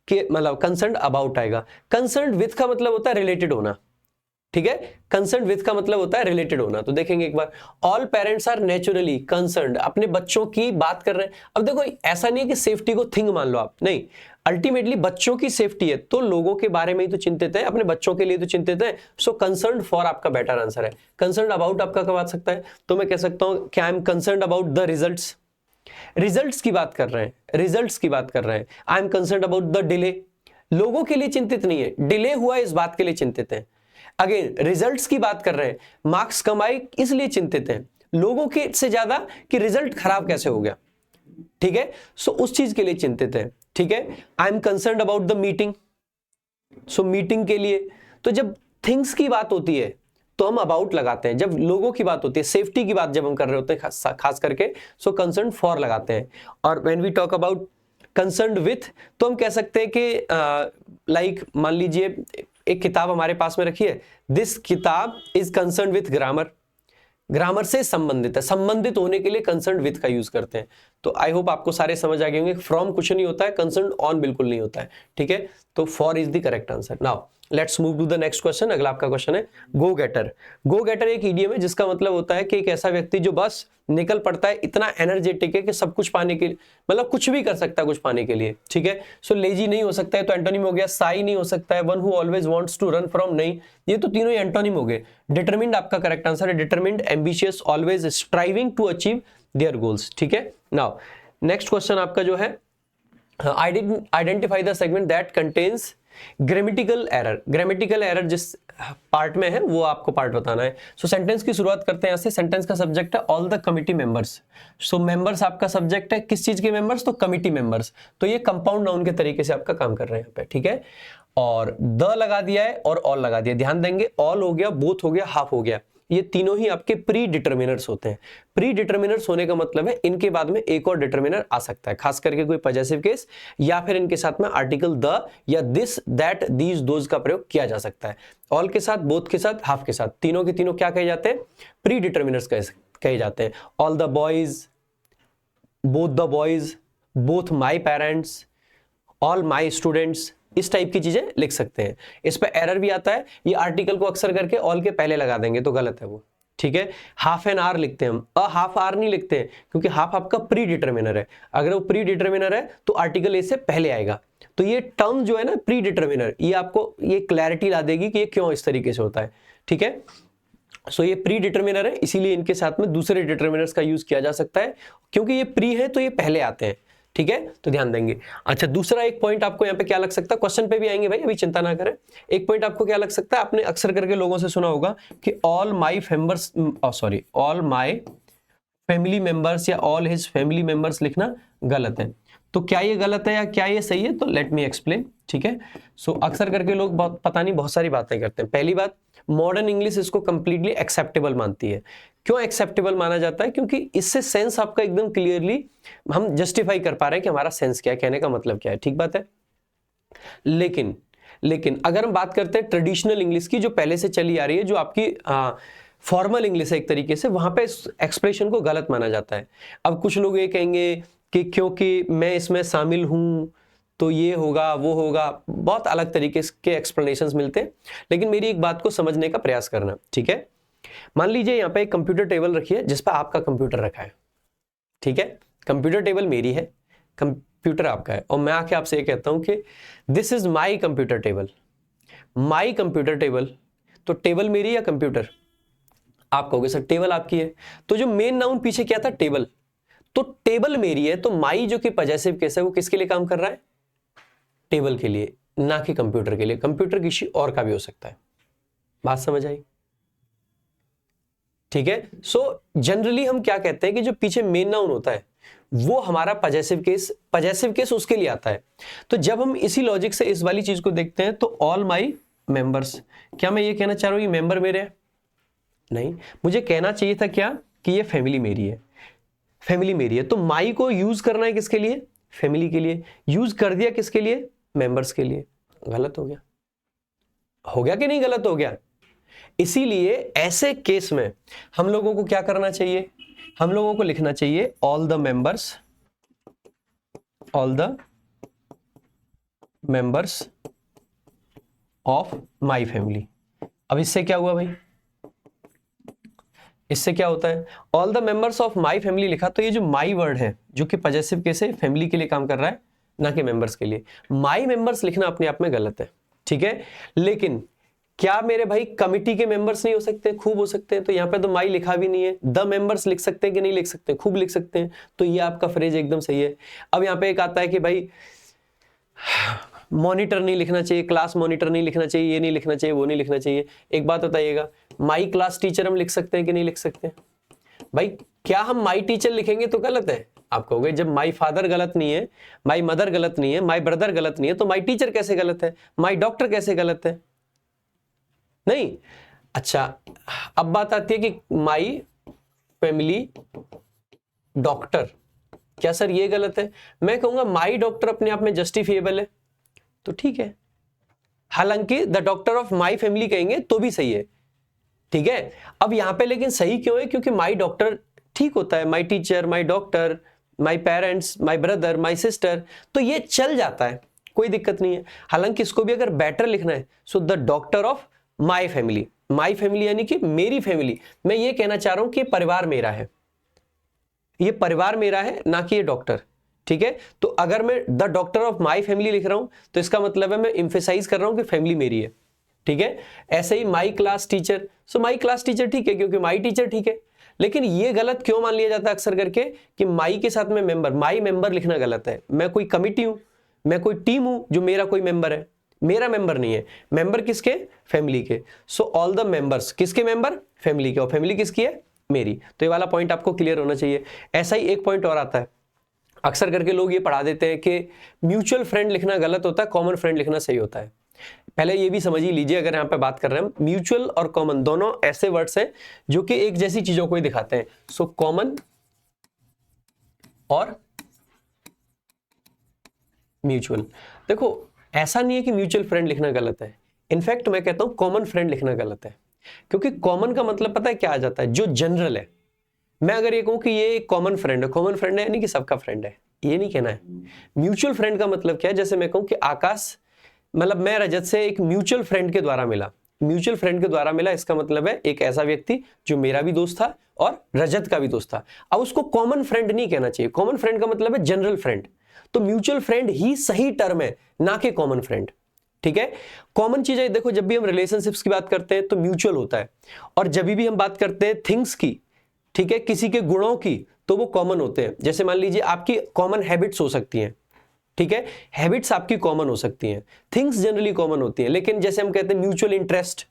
Speaker 1: मतलब कंसर्न अबाउट आएगा। कंसर्न विथ का मतलब होता है रिलेटेड होना, ठीक है। कंसर्न विथ का मतलब होता है रिलेटेड होना। तो देखेंगे एक बार, all parents are naturally concerned, अपने बच्चों की बात कर रहे हैं। अब देखो ऐसा नहीं है कि सेफ्टी को थिंग मान लो आप, नहीं, अल्टीमेटली बच्चों की सेफ्टी है तो लोगों के बारे में ही तो चिंतित है, अपने बच्चों के लिए तो चिंतित है। सो कंसर्न्ड फॉर आपका बेटर आंसर है। कंसर्न्ड अबाउट आपका कब आ सकता है? तो मैं कह सकता हूं कि I am concerned about the results. Results की बात कर रहे हैं, रिजल्ट्स की बात कर रहे हैं। I am concerned about the delay, लोगों के लिए चिंतित नहीं है, डिले हुआ इस बात के लिए चिंतित है। अगेन रिजल्ट्स की बात कर रहे हैं, मार्क्स कमाए इसलिए चिंतित हैं, लोगों के से ज्यादा कि रिजल्ट खराब कैसे हो गया, ठीक है। सो उस चीज के लिए चिंतित है, ठीक है। I am concerned about the meeting, so meeting के लिए। तो जब थिंग्स की बात होती है तो हम अबाउट लगाते हैं, जब लोगों की बात होती है, सेफ्टी की बात जब हम कर रहे होते हैं खास करके, सो कंसर्न फॉर लगाते हैं। और when we talk about concerned with तो हम कह सकते हैं कि लाइक मान लीजिए एक किताब हमारे पास में रखी है, दिस किताब is concerned with grammar, grammar से संबंधित है, संबंधित होने के लिए कंसर्न्ड विथ का यूज करते हैं। तो आई होप आपको सारे समझ आ गए होंगे। फ्रॉम कुछ नहीं होता है, कंसर्न्ड ऑन बिल्कुल नहीं होता है, ठीक है। तो for is the correct answer. Now let's move to the next question. अगला आपका क्वेश्चन है गो गेटर। गो गेटर एक इडियम है जिसका मतलब होता है कि एक ऐसा व्यक्ति जो बस निकल पड़ता है, इतना एनर्जेटिक है कि सब कुछ पाने के लिए, मतलब कुछ भी कर सकता है कुछ पाने के लिए, ठीक है। सो लेजी नहीं हो सकता है तो एंटोनिम हो गया। साई नहीं हो सकता है, one who always wants to run from नहीं, ये तो तीनों ही एंटोनिम हो गए। डिटरमिन्ड आपका करेक्ट आंसर है, determined, ambitious, always striving to achieve their goals, ठीक है। नाउ नेक्स्ट क्वेश्चन आपका जो है identify the segment that contains grammatical error. Grammatical error जिस पार्ट में है वो आपको पार्ट बताना है। सो सेंटेंस की शुरुआत करते हैं यहाँ से। सेंटेंस का सब्जेक्ट है all the committee members. So members आपका सब्जेक्ट है, किस चीज के मेंबर्स? तो कमिटी मेंबर्स। तो ये कंपाउंड नाउन के तरीके से आपका काम कर रहे हैं यहाँ पे, ठीक है। और द लगा दिया है और ऑल लगा दिया, ध्यान देंगे, ऑल हो गया, बोथ हो गया, हाफ हो गया, ये तीनों ही आपके प्री डिटर्मिनर्स होते हैं। प्री डिटर्मिनर्स होने का मतलब है इनके बाद में एक और डिटर्मिनर आ सकता है, खास करके कोई पॉजेसिव केस या फिर इनके साथ में आर्टिकल द या दिस, दैट, दीज, दोज का प्रयोग किया जा सकता है। ऑल के साथ, बोथ के साथ, हाफ के साथ, तीनों के तीनों क्या कहे जाते हैं? प्री डिटर्मिनर्स कहे जाते हैं। All the boys, both the boys, both my parents, all my students, इस टाइप की चीजें लिख सकते हैं। इस पे एरर भी आता है, ये आर्टिकल को अक्सर करके ऑल के पहले लगा देंगे तो गलत है वो, ठीक है। हाफ एन आवर लिखते हैं हम, हाफ आवर नहीं लिखते हैं, क्योंकि हाफ आपका प्री डिटर्मिनर है। अगर वो प्री डिटर्मिनर है तो आर्टिकल ए से पहले आएगा। तो ये टर्म जो है ना प्री डिटर्मिनर, ये आपको ये क्लैरिटी ला देगी कि ये क्यों इस तरीके से होता है, ठीक है। सो ये प्री डिटर्मिनर है, इसीलिए इनके साथ में दूसरे डिटर्मिनर्स का यूज किया जा सकता है, क्योंकि ये प्री है तो ये पहले आते हैं, ठीक है, तो ध्यान देंगे। अच्छा, दूसरा एक पॉइंट आपको यहाँ पे क्या लग सकता है, क्वेश्चन पे भी आएंगे भाई, अभी चिंता ना करें। एक पॉइंट आपको क्या लग सकता है, आपने अक्सर करके लोगों से सुना होगा कि ऑल माई फैमिली मेंबर्स या ऑल हिज फैमिली मेंबर्स लिखना गलत है। तो क्या ये गलत है या क्या ये सही है, तो लेट मी एक्सप्लेन, ठीक है। सो अक्सर करके लोग बहुत सारी बातें करते हैं। पहली बात, मॉडर्न इंग्लिश इसको कंप्लीटली एक्सेप्टेबल मानती है। क्यों एक्सेप्टेबल माना जाता है? क्योंकि इससे सेंस आपका एकदम क्लियरली हम जस्टिफाई कर पा रहे हैं कि हमारा सेंस क्या है, कहने का मतलब क्या है, ठीक बात है। लेकिन अगर हम बात करते हैं ट्रेडिशनल इंग्लिश की, जो पहले से चली आ रही है, जो आपकी फॉर्मल इंग्लिश है एक तरीके से, वहां पे इस एक्सप्रेशन को गलत माना जाता है। अब कुछ लोग ये कहेंगे कि क्योंकि मैं इसमें शामिल हूं तो ये होगा वो होगा, बहुत अलग तरीके के एक्सप्लेनेशंस मिलते हैं। लेकिन मेरी एक बात को समझने का प्रयास करना, ठीक है। मान लीजिए यहाँ पे एक कंप्यूटर टेबल रखी है जिस पर आपका कंप्यूटर रखा है, ठीक है। कंप्यूटर टेबल मेरी है, कंप्यूटर आपका है, और मैं आके आपसे ये कहता हूं कि this is my computer table. My computer table, तो टेबल मेरी या कंप्यूटर? आप कहोगे सर टेबल आपकी है, तो जो मेन नाउन पीछे क्या था, टेबल, तो टेबल मेरी है, तो माई जो कि पॉजेसिव केस है वो किसके लिए काम कर रहा है? टेबल के लिए, ना कि कंप्यूटर के लिए। कंप्यूटर किसी और का भी हो सकता है। बात समझ आई, ठीक है। सो जनरली हम क्या कहते हैं कि जो पीछे मेन नाउन होता है वो हमारा पॉजेसिव केस उसके लिए आता है। तो जब हम इसी लॉजिक से इस वाली चीज को देखते हैं तो ऑल माई मेंबर्स, क्या मैं ये कहना चाह रहा हूं ये मेंबर मेरे हैं? नहीं, मुझे कहना चाहिए था क्या कि ये फैमिली मेरी है, फैमिली मेरी है। तो माई को यूज करना है किसके लिए? फैमिली के लिए। यूज कर दिया किसके लिए? मेंबर्स के लिए। गलत हो गया कि नहीं गलत हो गया? इसीलिए ऐसे केस में हम लोगों को क्या करना चाहिए? हम लोगों को लिखना चाहिए all the members of my family. अब इससे क्या हुआ भाई? इससे क्या होता है? All the members of my family लिखा, तो ये जो माई वर्ड है जो कि पॉजेसिव केस है, फैमिली के लिए काम कर रहा है, ना कि मेंबर्स के लिए। माई मेंबर्स लिखना अपने आप में गलत है, ठीक है। लेकिन क्या मेरे भाई कमिटी के मेंबर्स नहीं हो सकते? खूब हो सकते हैं। तो यहाँ पे तो माई लिखा भी नहीं है, द मेंबर्स लिख सकते हैं कि नहीं लिख सकते? खूब लिख सकते हैं। तो ये आपका फ्रेज एकदम सही है। अब यहाँ पे एक आता है कि भाई मॉनिटर नहीं लिखना चाहिए, क्लास मॉनिटर नहीं लिखना चाहिए, ये नहीं लिखना चाहिए, वो नहीं लिखना चाहिए। एक बात बताइएगा, माई क्लास टीचर हम लिख सकते हैं कि नहीं लिख सकते? भाई क्या हम माई टीचर लिखेंगे तो गलत है? आप कहोगे जब माई फादर गलत नहीं है, माई मदर गलत नहीं है, माई ब्रदर गलत नहीं है, तो माई टीचर कैसे गलत है? माई डॉक्टर कैसे गलत है? नहीं। अच्छा, अब बात आती है कि माई फैमिली डॉक्टर, क्या सर ये गलत है? मैं कहूंगा माई डॉक्टर अपने आप में जस्टिफिएबल है, तो ठीक है। हालांकि the doctor of my family कहेंगे तो भी सही है, ठीक है। अब यहां पे लेकिन सही क्यों है? क्योंकि माई डॉक्टर ठीक होता है, my teacher, my doctor, my parents, my brother, my sister, तो ये चल जाता है, कोई दिक्कत नहीं है। हालांकि इसको भी अगर बेटर लिखना है, so the doctor of my family. My family यानी कि मेरी फैमिली। मैं ये कहना चाह रहा हूं कि परिवार मेरा है, ये परिवार मेरा है, ना कि ये डॉक्टर, ठीक है। तो अगर मैं the doctor of my family लिख रहा हूं तो इसका मतलब है मैं इंफेसाइज कर रहा हूं कि फैमिली मेरी है, ठीक है। ऐसे ही my class teacher, so my class teacher ठीक है क्योंकि माई टीचर ठीक है। लेकिन ये गलत क्यों मान लिया जाता है अक्सर करके कि माई के साथ में मेंबर, माई मेंबर लिखना गलत है। मैं कोई कमिटी हूं, मैं कोई टीम हूं जो मेरा कोई मेंबर है, मेरा मेंबर नहीं है। मेंबर किसके? फैमिली के। सो ऑल द मेंबर्स किसके मेंबर? फैमिली के। और फैमिली किसकी है? मेरी। तो ये वाला पॉइंट आपको क्लियर होना चाहिए। ऐसा ही एक पॉइंट और आता है, अक्सर करके लोग ये पढ़ा देते हैं कि म्यूचुअल फ्रेंड लिखना गलत होता है, कॉमन फ्रेंड लिखना सही होता है। पहले ये भी समझ ही लीजिए, अगर यहां पे बात कर रहे हैं हम, म्यूचुअल और कॉमन दोनों ऐसे वर्ड्स हैं जो कि एक जैसी चीजों को ही दिखाते हैं। सो कॉमन और म्यूचुअल। देखो ऐसा नहीं है कि म्यूचुअल फ्रेंड लिखना गलत है, इनफैक्ट मैं कहता हूं कॉमन फ्रेंड लिखना गलत है, क्योंकि कॉमन का मतलब पता है क्या आ जाता है, जो जनरल है। मैं अगर ये कहूं कि ये कॉमन फ्रेंड है, कॉमन फ्रेंड है यानी कि सबका फ्रेंड है, ये नहीं कहना है। म्यूचुअल फ्रेंड का मतलब क्या है, जैसे मैं कहूं कि आकाश, मतलब मैं रजत से एक म्यूचुअल फ्रेंड के द्वारा मिला, म्यूचुअल फ्रेंड के द्वारा मिला, इसका मतलब है एक ऐसा व्यक्ति जो मेरा भी दोस्त था और रजत का भी दोस्त था। अब उसको कॉमन फ्रेंड नहीं कहना चाहिए, कॉमन फ्रेंड का मतलब है जनरल फ्रेंड। तो म्यूचुअल फ्रेंड ही सही टर्म है, ना कि कॉमन फ्रेंड। ठीक है, कॉमन चीजें देखो, जब भी हम रिलेशनशिप्स की बात करते हैं तो म्यूचुअल होता है, और जब भी हम बात करते हैं थिंग्स की, ठीक है, किसी के गुणों की, तो वो कॉमन होते हैं। जैसे मान लीजिए आपकी कॉमन हैबिट्स हो सकती हैं, ठीक है, हैबिट्स आपकी कॉमन हो सकती हैं, थिंग्स जनरली कॉमन होती हैं, लेकिन जैसे हम कहते हैं म्यूचुअल इंटरेस्ट,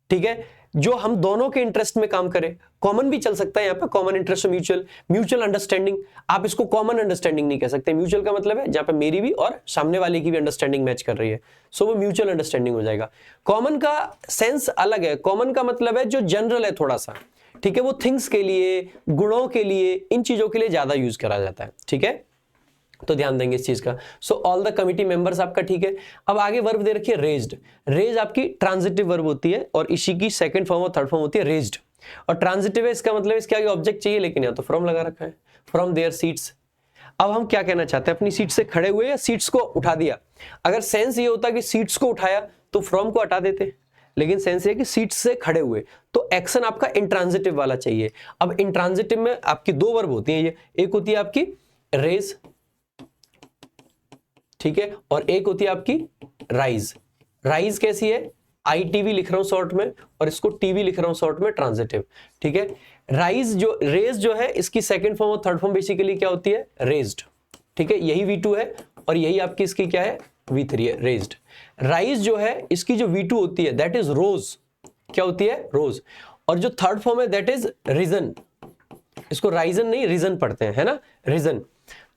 Speaker 1: ठीक है, जो हम दोनों के इंटरेस्ट में काम करें, कॉमन भी चल सकता है यहाँ पे, कॉमन इंटरेस्ट, म्यूचुअल अंडरस्टैंडिंग। आप इसको कॉमन अंडरस्टैंडिंग नहीं कह सकते, म्यूचुअल का मतलब है जहां पे मेरी भी और सामने वाले की भी अंडरस्टैंडिंग मैच कर रही है, सो वो म्यूचुअल अंडरस्टैंडिंग हो जाएगा। कॉमन का सेंस अलग है, कॉमन का मतलब है जो जनरल है थोड़ा सा, ठीक है, वो थिंग्स के लिए, गुणों के लिए, इन चीजों के लिए ज्यादा यूज करा जाता है। ठीक है, तो ध्यान देंगे इस चीज का। So all the committee members आपका ठीक है। अब आगे वर्ब दे रखिए रेज्ड। रेज आपकी ट्रांजिटिव वर्ब होती है और इसी की सेकंड फॉर्म और थर्ड फॉर्म होती है रेज्ड, और ट्रांजिटिव है, इसका मतलब इसके आगे ऑब्जेक्ट चाहिए, लेकिन यहाँ तो फ्रॉम लगा रखा है, फ्रॉम देयर सीट्स। अब हम क्या कहना चाहते हैं, अपनी सीट से खड़े हुए या सीट्स को उठा दिया। अगर सेंस ये होता कि सीट्स को उठाया तो फ्रॉम को हटा देते, लेकिन सेंस ये कि सीट्स से खड़े हुए, तो एक्शन आपका इंट्रांजिटिव वाला चाहिए। अब इंट्रांजिटिव में आपकी दो वर्ब होती है, ये एक होती है आपकी रेज, ठीक है, और एक होती है आपकी राइज। राइज कैसी है, ITV लिख रहा हूं शॉर्ट में, और इसको टीवी लिख रहा हूं शॉर्ट में, ट्रांजिटिव। ठीक है, राइज जो, रेज जो है, इसकी सेकंड फॉर्म और थर्ड फॉर्म बेसिकली क्या होती है, रेज्ड। ठीक है, यही V2 है और यही आपकी इसकी क्या है, V3 है, रेज्ड। राइज जो है, इसकी जो V2 होती है दैट इज रोज, क्या होती है, रोज, और जो थर्ड फॉर्म है दैट इज रीजन। इसको राइजन नहीं रीजन पढ़ते हैं, है ना, रीजन।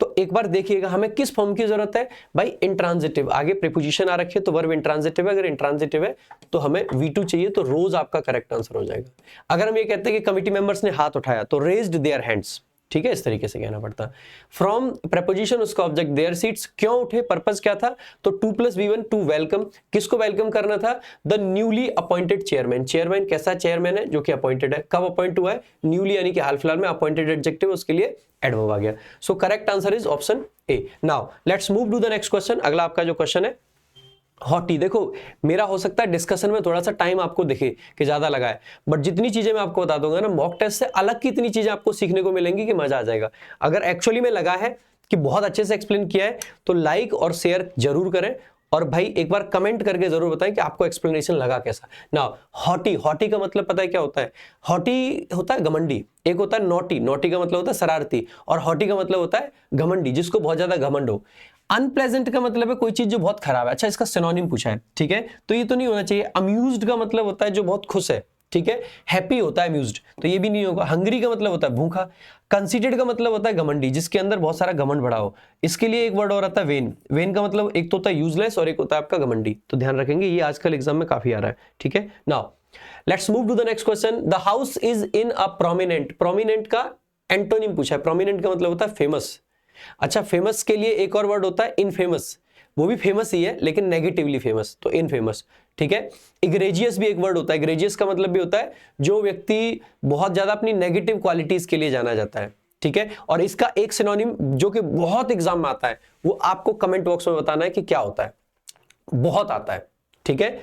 Speaker 1: तो एक बार देखिएगा हमें किस फॉर्म की जरूरत है भाई, इंट्रांजिटिव। आगे प्रीपोजिशन आ रखी है तो वर्ब इंट्रांजिटिव है, अगर इंट्रांजिटिव है तो हमें V2 चाहिए, तो रोज आपका करेक्ट आंसर हो जाएगा। अगर हम ये कहते हैं कि कमिटी मेंबर्स ने हाथ उठाया तो रेज्ड देयर हैंड्स, ठीक है, इस तरीके से कहना पड़ता। फ्रॉम प्रेपोजिशन, उसका ऑब्जेक्ट देयर सीट्स, क्यों उठे, पर्पस क्या था, तो 2+V1 टू वेलकम, किसको वेलकम करना था, the newly appointed chairman. Chairman कैसा चेयरमैन है, जो कि अपॉइंटेड है, कब अपॉइंट हुआ है, न्यूली यानी कि हाल फिलहाल में, अपॉइंटेड एडजेक्टिव, उसके लिए एडवर्ब आ गया। So correct answer is option A. Now let's move to the next question. अगला आपका जो क्वेश्चन है हॉटी। देखो मेरा हो सकता है डिस्कशन में थोड़ा सा टाइम आपको दिखे कि ज्यादा लगा है, बट जितनी चीजें मैं आपको बता दूंगा ना, मॉक टेस्ट से अलग की इतनी चीजें आपको सीखने को मिलेंगी कि मजा आ जाएगा। अगर एक्चुअली में लगा है कि बहुत अच्छे से एक्सप्लेन किया है तो लाइक और शेयर जरूर करें, और भाई एक बार कमेंट करके जरूर बताएं कि आपको एक्सप्लेनेशन लगा कैसा। ना हॉटी, हॉटी का मतलब पता है क्या होता है, हॉटी होता है घमंडी, एक होता है नॉटी, नॉटी का मतलब होता है शरारती, और हॉटी का मतलब होता है घमंडी, जिसको बहुत ज्यादा घमंड हो। अनप्लेजेंट का मतलब है कोई चीज जो बहुत खराब है। अच्छा, इसका सिनोनिम पूछा है, ठीक है, तो ये तो नहीं होना चाहिए। अम्यूज्ड का मतलब होता है जो बहुत खुश है, ठीक है, हैप्पी होता है अम्यूज्ड, तो ये भी नहीं होगा। हंग्री का मतलब होता है भूखा। कंसीडेड का मतलब होता है घमंडी, जिसके अंदर बहुत सारा घमंड भरा हो। इसके लिए एक वर्ड और आता है वेन। वेन का मतलब एक तो होता है यूजलेस और एक होता है आपका घमंडी, तो ध्यान रखेंगे, ये आजकल एग्जाम में काफी आ रहा है। ठीक है, now let's move to the next question. The house is in a prominent. Prominent का एंटोनिम पूछा है। प्रोमिनेंट का मतलब होता है फेमस। अच्छा, फेमस के लिए एक और वर्ड होता है इनफेमस, वो भी फेमस ही है लेकिन नेगेटिवली फेमस, तो इनफेमस। ठीक है, इग्रेजियस भी एक वर्ड होता है। इग्रेजियस का मतलब भी होता है जो व्यक्ति बहुत ज्यादा अपनी नेगेटिव क्वालिटीज के लिए जाना जाता है। ठीक है, और इसका एक सिनोनिम जो कि बहुत एग्जाम में आता है, वो आपको कमेंट बॉक्स में बताना है कि क्या होता है। बहुत आता है, ठीक है,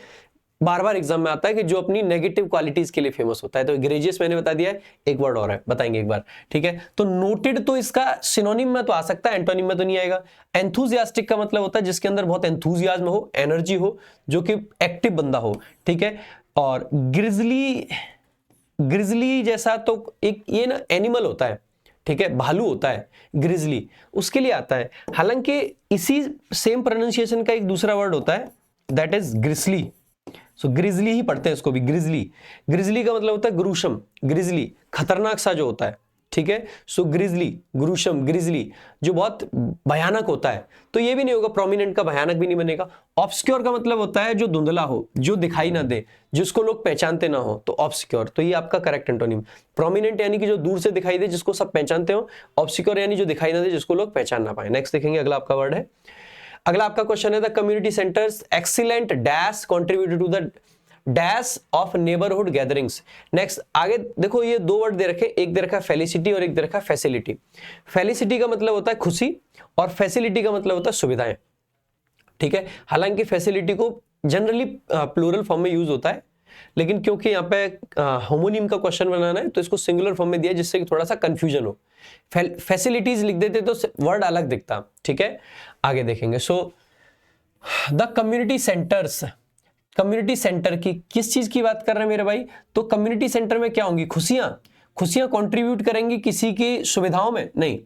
Speaker 1: बार बार एग्जाम में आता है कि जो अपनी नेगेटिव क्वालिटीज के लिए फेमस होता है। तो इग्रेजियस मैंने बता दिया है, एक वर्ड और है, बताएंगे एक बार। ठीक है, तो नोटेड तो इसका सिनोनिम में तो आ सकता है, एंटोनिम में तो नहीं आएगा। एंथुजियास्टिक का मतलब होता है जिसके अंदर बहुत एंथुजियाज्म हो, एनर्जी हो, जो कि एक्टिव बंदा हो। ठीक है, और ग्रिजली, ग्रिजली जैसा तो एक ये ना एनिमल होता है, ठीक है, भालू होता है ग्रिजली, उसके लिए आता है। हालांकि इसी सेम प्रोनाउंसिएशन का एक दूसरा वर्ड होता है दैट इज ग्रिसली। सो ग्रिजली ही पढ़ते हैं इसको भी, ग्रिजली। ग्रिजली का मतलब होता है ग्रूशम, ग्रिजली खतरनाक सा जो होता है। ठीक है। सो ग्रिजली, ग्रूशम, ग्रिजली जो बहुत भयानक होता है, तो ये भी नहीं होगा, प्रोमिनेंट का भयानक भी नहीं बनेगा। ऑब्सक्योर का मतलब होता है जो धुंधला हो, जो दिखाई ना दे, जिसको लोग पहचानते ना हो, तो ऑब्सक्योर, तो ये आपका करेक्ट एंटोनिम। प्रोमिनेंट यानी कि जो दूर से दिखाई दे, जिसको सब पहचानते हो। ऑब्सक्योर यानी जो दिखाई ना दे, जिसको लोग पहचान ना पाए। नेक्स्ट देखेंगे, अगला आपका वर्ड है, अगला आपका क्वेश्चन है the community centres excellent dash contributed to the dash of neighbourhood gatherings. Next आगे देखो, ये दो वर्ड दे रखे, एक दे रखा है फेलिसिटी और एक दे रखा है फैसिलिटी। फेलिसिटी का मतलब होता है खुशी और फैसिलिटी का मतलब होता है सुविधाएं, ठीक है। हालांकि फैसिलिटी को जनरली प्लूरल फॉर्म में यूज होता है, लेकिन क्योंकि यहाँ पे होमोनिम का क्वेश्चन बनाना है तो इसको सिंगुलर फॉर्म में दिया, जिससे कि थोड़ा सा कंफ्यूजन हो। फैसिलिटीज लिख देते तो वर्ड अलग दिखता, ठीक है। आगे देखेंगे, so the community centres, community centre की किस चीज की बात कर रहे हैं मेरे भाई? तो कम्युनिटी सेंटर में क्या होंगी? खुशियां, खुशियां कंट्रीब्यूट करेंगी किसी की सुविधाओं में? नहीं,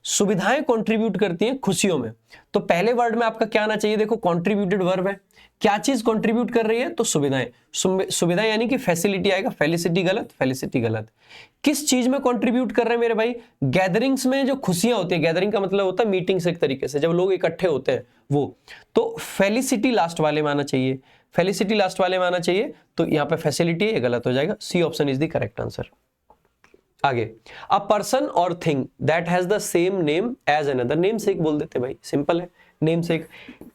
Speaker 1: सुविधाएं कंट्रीब्यूट करती हैं खुशियों में। तो पहले वर्ड में आपका क्या आना चाहिए? देखो कंट्रीब्यूटेड वर्ब है, क्या चीज कंट्रीब्यूट कर रही है? तो सुविधाएं, सुविधाएं यानी कि फैसिलिटी आएगा, फेलिसिटी गलत, फेलिसिटी गलत। किस चीज में कंट्रीब्यूट कर रहे हैं मेरे भाई? गैदरिंग्स में जो खुशियां होती है, गैदरिंग का मतलब होता है मीटिंग्स, एक तरीके से जब लोग इकट्ठे होते हैं वो, तो फेलिसिटी लास्ट वाले में आना चाहिए, फेलिसिटी लास्ट वाले में आना चाहिए, तो यहां पे फैसिलिटी ये गलत हो जाएगा। C option is the correct answer. आगे, a person or thing that has the same name as another, namesake बोल देते भाई, सिंपल है, नेम सेक।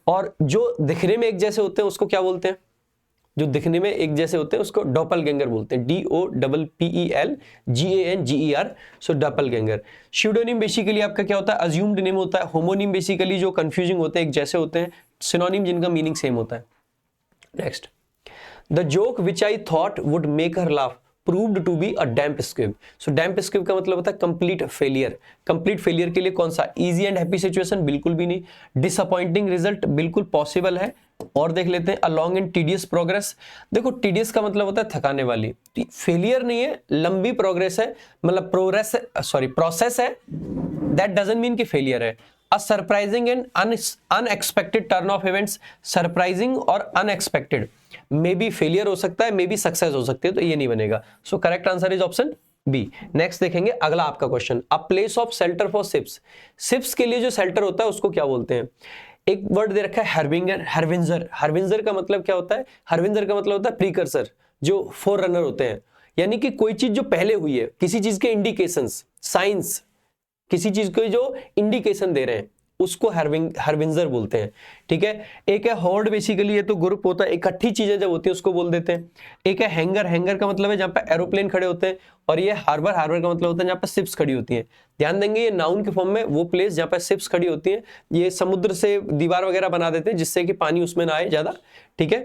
Speaker 1: और जो दिखने में एक जैसे होते हैं उसको क्या बोलते हैं? जो दिखने में एक जैसे होते हैं उसको डॉपलगैंगर बोलते हैं, DOPPELGANGER, सो डॉपलगैंगर। स्यूडोनिम बेसिकली आपका क्या होता है? अज्यूम्ड नेम होता है। होमोनिम बेसिकली जो कंफ्यूजिंग होते हैं, एक जैसे होते हैं। सिनोनिम जिनका मीनिंग सेम होता है। Next, the joke which I thought would make her laugh proved to be a damp squib। So damp squib का मतलब होता है कंप्लीट फेलियर। कंप्लीट फेलियर के लिए कौन सा? इजी एंड हैप्पी सिचुएशन, बिल्कुल भी नहीं। डिसअपॉइंटिंग रिजल्ट, बिल्कुल पॉसिबल है। और देख लेते हैं, a long and tedious progress. देखो टीडियस का मतलब होता है थकाने वाली, फेलियर नहीं है, लंबी प्रोग्रेस है, मतलब प्रोसेस है, दैट डजंट मीन कि फेलियर है। अ surprising and unexpected turn off events, surprising और अनएक्सपेक्टेड, मे बी फेलियर हो सकता है, मे बी सक्सेस हो सकती है, तो ये नहीं बनेगा। So correct answer is option B. Next देखेंगे अगला आपका question, a place of shelter for ships. Ships के लिए जो शेल्टर होता है उसको क्या बोलते हैं? एक वर्ड दे रखा है हर्बिंगर, हर्विंजर। हर्विंजर का मतलब क्या होता है? हर्विंजर का मतलब होता है प्रीकर्सर, जो फोर रनर होते हैं, यानी कि कोई चीज जो पहले हुई है, किसी चीज के इंडिकेशंस, साइंस, किसी चीज को जो इंडिकेशन दे रहे हैं उसको हर्विंजर बोलते हैं, ठीक है। एक है होर्ड, बेसिकली ये तो ग्रुप होता है, इकट्ठी चीजें जब होती है उसको बोल देते हैं। एक है हैंगर, हैंगर का मतलब है जहां पे एरोप्लेन खड़े होते हैं। और ये हार्बर, हार्बर का मतलब होता है जहां पे शिप्स खड़ी होती हैं। ध्यान देंगे ये नाउन के फॉर्म में वो प्लेस जहां पे शिप्स खड़ी होती हैं। ये समुद्र से दीवार वगैरह बना देते हैं जिससे कि पानी उसमें ना आए ज्यादा, ठीक है,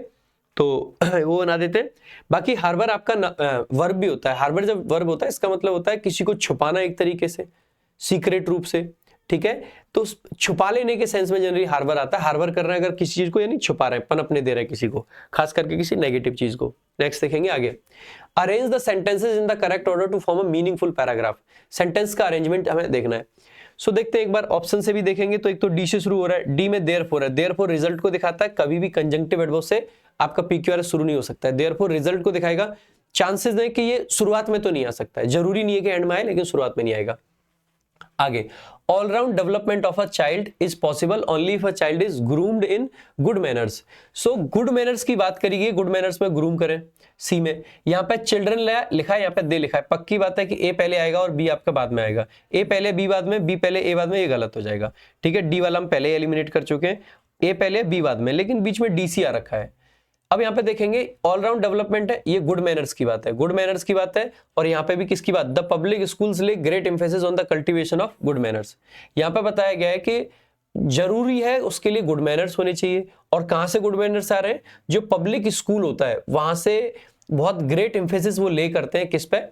Speaker 1: तो वो बना देते हैं। बाकी हार्बर आपका वर्ब भी होता है। हार्बर जब वर्ब होता है इसका मतलब होता है किसी को छुपाना एक तरीके से, सीक्रेट रूप से, ठीक है। तो छुपा लेने के सेंस में जनरली हार्बर आता है। हार्बर कर रहे हैं अगर किसी चीज को, यानी छुपा रहे हैं, पनपने दे रहे हैं किसी को, खास करके किसी नेगेटिव चीज को। नेक्स्ट देखेंगे आगे, arrange the sentences in the correct order to form a meaningful paragraph. Sentence का अरेंजमेंट हमें देखना है। सो देखते हैं एक बार ऑप्शन से भी देखेंगे, तो एक तो डी से शुरू हो रहा है, डी में देयरफॉर है। देयरफॉर रिजल्ट को दिखाता है, कभी भी कंजंक्टिव एडवर्ब से आपका पीक्यूआरएस शुरू नहीं हो सकता है। देयरफॉर रिजल्ट को दिखाएगा, चांसेस है कि ये शुरुआत में तो नहीं आ सकता है, जरूरी नहीं है कि एंड में आए, लेकिन शुरुआत में नहीं आएगा। आगे, all round development of a child is possible only if a child is groomed in good manners. So good manners की बात करिए, गुड मैनर्स में ग्रूम करें। सी में यहाँ पे चिल्ड्रन लिखा है, यहाँ पे दे लिखा है, पक्की बात है कि ए पहले आएगा और बी आपका बाद में आएगा। ए पहले बी बाद में, बी पहले ए बाद में, ये गलत हो जाएगा, ठीक है। डी वाला हम पहले एलिमिनेट कर चुके हैं, ए पहले बी बाद में, लेकिन बीच में डीसी आ रखा है। अब यहाँ पे देखेंगे ऑल राउंड डेवलपमेंट है, ये गुड मैनर्स की बात है, गुड मैनर्स की बात है। और यहाँ पे भी किसकी बात? द पब्लिक स्कूल्स ले great emphasis on the cultivation of good manners. यहाँ पे बताया गया है कि जरूरी है उसके लिए गुड मैनर्स होने चाहिए। और कहां से गुड मैनर्स आ रहे हैं? जो पब्लिक स्कूल होता है वहां से बहुत ग्रेट एम्फेसिस वो ले करते हैं, किस पे?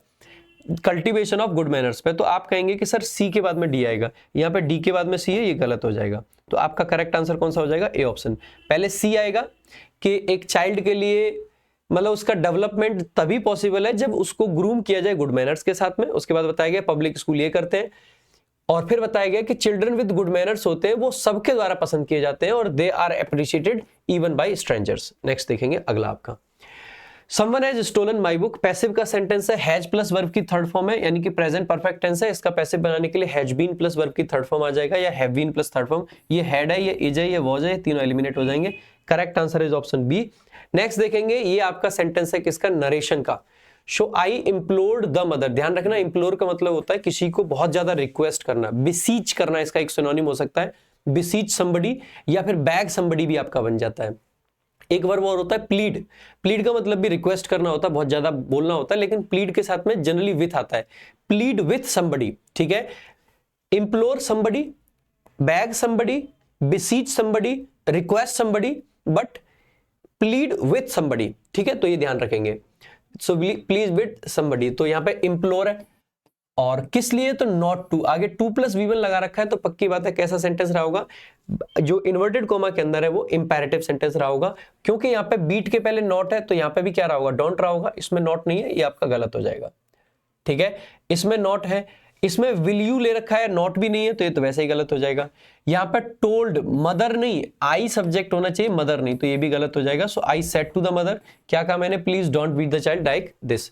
Speaker 1: कल्टीवेशन ऑफ गुड मैनर्स पे। तो आप कहेंगे कि सर सी के बाद में डी आएगा, यहाँ पे डी के बाद में सी है, ये गलत हो जाएगा। तो आपका करेक्ट आंसर कौन सा हो जाएगा? A option. पहले सी आएगा कि एक चाइल्ड के लिए मतलब उसका डेवलपमेंट तभी पॉसिबल है जब उसको ग्रूम किया जाए गुड मैनर्स के साथ में। उसके बाद बताया गया पब्लिक स्कूल ये करते हैं, और फिर बताया गया कि चिल्ड्रन विद गुड मैनर्स होते हैं वो सबके द्वारा पसंद किए जाते हैं और they are appreciated even by strangers. Next देखेंगे अगला आपका, someone has stolen my book, passive का सेंटेंस है, हैज प्लस वर्ब की थर्ड फॉर्म है, यानी कि प्रेजेंट परफेक्ट टेंस है। इसका पैसिव बनाने के लिए हैज बीन प्लस वर्ब की थर्ड फॉर्म आ जाएगा, या have been plus third form. ये हैड है, ये इज है, ये वॉज है, तीनों एलिमिनेट हो जाएंगे। Correct answer is option B. Next देखेंगे, ये आपका सेंटेंस है किसका, नरेशन का। सो आई इम्प्लोर्ड द मदर, ध्यान रखना इम्प्लोर का मतलब होता है किसी को बहुत ज्यादा रिक्वेस्ट करना, बिसीच करना, इसका एक सिनोनिम हो सकता है बिसीच समबडी, या फिर बैग समबडी भी आपका बन जाता है। एक वर्ब और होता है प्लीड, प्लीड का मतलब भी रिक्वेस्ट करना होता है, बहुत ज्यादा बोलना होता है, लेकिन प्लीड के साथ में जनरली विथ आता है, प्लीड विथ समबडी, ठीक है। Implore somebody, bag somebody, बिसीच somebody, request somebody, but plead with somebody, ठीक है, तो ये ध्यान रखेंगे। सो प्लीज विथ समबडी, तो यहां पे इम्प्लोर है, और किस लिए, तो नॉट टू, आगे 2+V1 लगा रखा है, तो पक्की बात है कैसा सेंटेंस रहा होगा, जो इन्वर्टेड कोमा के अंदर है वो इंपैरेटिव सेंटेंस रहा होगा, क्योंकि यहाँ पे बीट के पहले नॉट है, तो यहाँ पे भी क्या रहा होगा, डोंट रहा होगा। इसमें नॉट नहीं है, ये आपका गलत हो जाएगा, ठीक है। इसमें नॉट है, इसमें विल यू ले रखा है, नॉट भी नहीं है, तो ये तो वैसे ही गलत हो जाएगा। यहाँ पे टोल्ड, मदर नहीं, आई सब्जेक्ट होना चाहिए, मदर नहीं, तो ये भी गलत हो जाएगा। So I said to the mother, क्या कहा मैंने, please don't beat the child like this.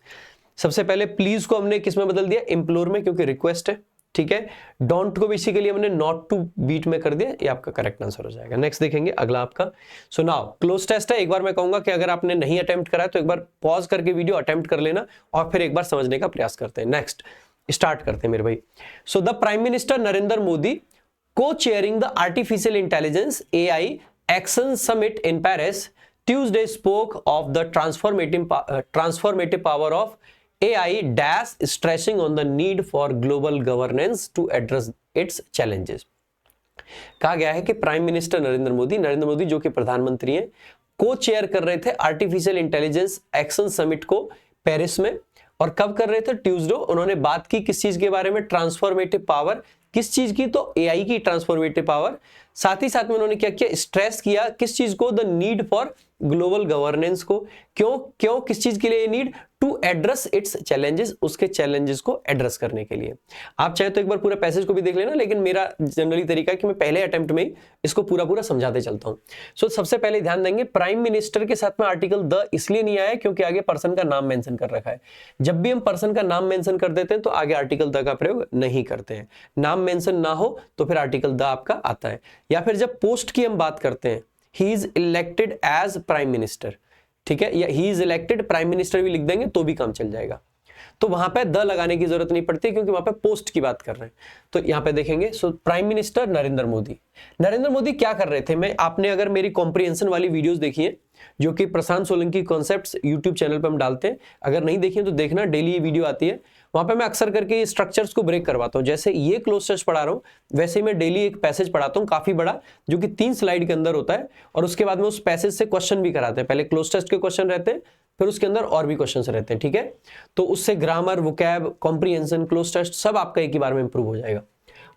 Speaker 1: सबसे पहले प्लीज को हमने किस में बदल दिया, इम्प्लोर में, क्योंकि रिक्वेस्ट है, ठीक है। डोंट को बेसिकली हमने नॉट टू बीट में कर दिया, ये आपका करेक्ट आंसर हो जाएगा। नेक्स्ट देखेंगे अगला आपका। सो नाउ क्लोज टेस्ट है, एक बार मैं कहूंगा कि अगर आपने नहीं अटेम्प्ट करा है तो एक बार पॉज करके वीडियो अटेम्प्ट कर लेना और फिर एक बार समझने का प्रयास करते हैं। नेक्स्ट स्टार्ट करते हैं मेरे भाई। So the prime minister Narendra Modi co-chairing the artificial intelligence AI action summit in Paris Tuesday spoke of the transformative power of AI dash stressing on the need for global governance to address its challenges। कहा गया है कि प्राइम मिनिस्टर नरेंद्र मोदी जो कि प्रधानमंत्री हैं, को चेयर कर रहे थे आर्टिफिशियल इंटेलिजेंस एक्शन समिट को पेरिस में। और कब कर रहे थे, ट्यूसडे। उन्होंने बात की किस चीज के बारे में, ट्रांसफॉर्मेटिव पावर, किस चीज की, तो AI की ट्रांसफॉर्मेटिव पावर। साथ ही साथ में उन्होंने क्या किया, स्ट्रेस किया किस चीज को, the need for global governance को। क्यों किस चीज के लिए need, to address its challenges, उसके चैलेंजेस को एड्रेस करने के लिए। आप चाहे तो एक बार पूरा पैसेज को भी देख लेना, लेकिन मेरा जनरली तरीका है कि मैं पहले अटेम्प्ट में ही इसको पूरा समझाते चलता हूं। सो सबसे पहले ध्यान देंगे, प्राइम मिनिस्टर के साथ में आर्टिकल द इसलिए नहीं आया क्योंकि आगे पर्सन का नाम मेंशन कर रखा है। जब भी हम पर्सन का नाम मेंशन कर देते हैं तो आगे आर्टिकल द का प्रयोग नहीं करते हैं। नाम मेंशन ना हो तो फिर आर्टिकल द आपका आता है। या फिर जब पोस्ट की हम बात करते हैं, he is elected as prime minister, ठीक है, या he is elected prime minister भी लिख देंगे तो भी काम चल जाएगा। तो वहां पे द लगाने की जरूरत नहीं पड़ती क्योंकि वहां पे पोस्ट की बात कर रहे हैं। तो यहां पे देखेंगे, so prime minister Narendra Modi क्या कर रहे थे। आपने अगर मेरी कॉम्प्रिहेंशन वाली वीडियोस देखी है, जो कि प्रशांत सोलंकी कॉन्सेप्ट्स यूट्यूब चैनल पे हम डालते हैं, अगर नहीं देखी है तो देखना, डेली ये वीडियो आती है। वहां पे मैं अक्सर करके ये स्ट्रक्चर्स को ब्रेक करवाता हूं। जैसे ये क्लोज टेस्ट पढ़ा रहा हूं, वैसे ही मैं डेली एक पैसेज पढ़ाता हूं काफी बड़ा, जो कि 3 स्लाइड के अंदर होता है, और उसके बाद में उस पैसेज से क्वेश्चन भी कराते हैं। पहले क्लोज टेस्ट के क्वेश्चन रहते हैं, फिर उसके अंदर और भी क्वेश्चंस रहते हैं, ठीक है। तो उससे grammar, vocab, comprehension, cloze test सब आपका एक ही बार में इंप्रूव हो जाएगा।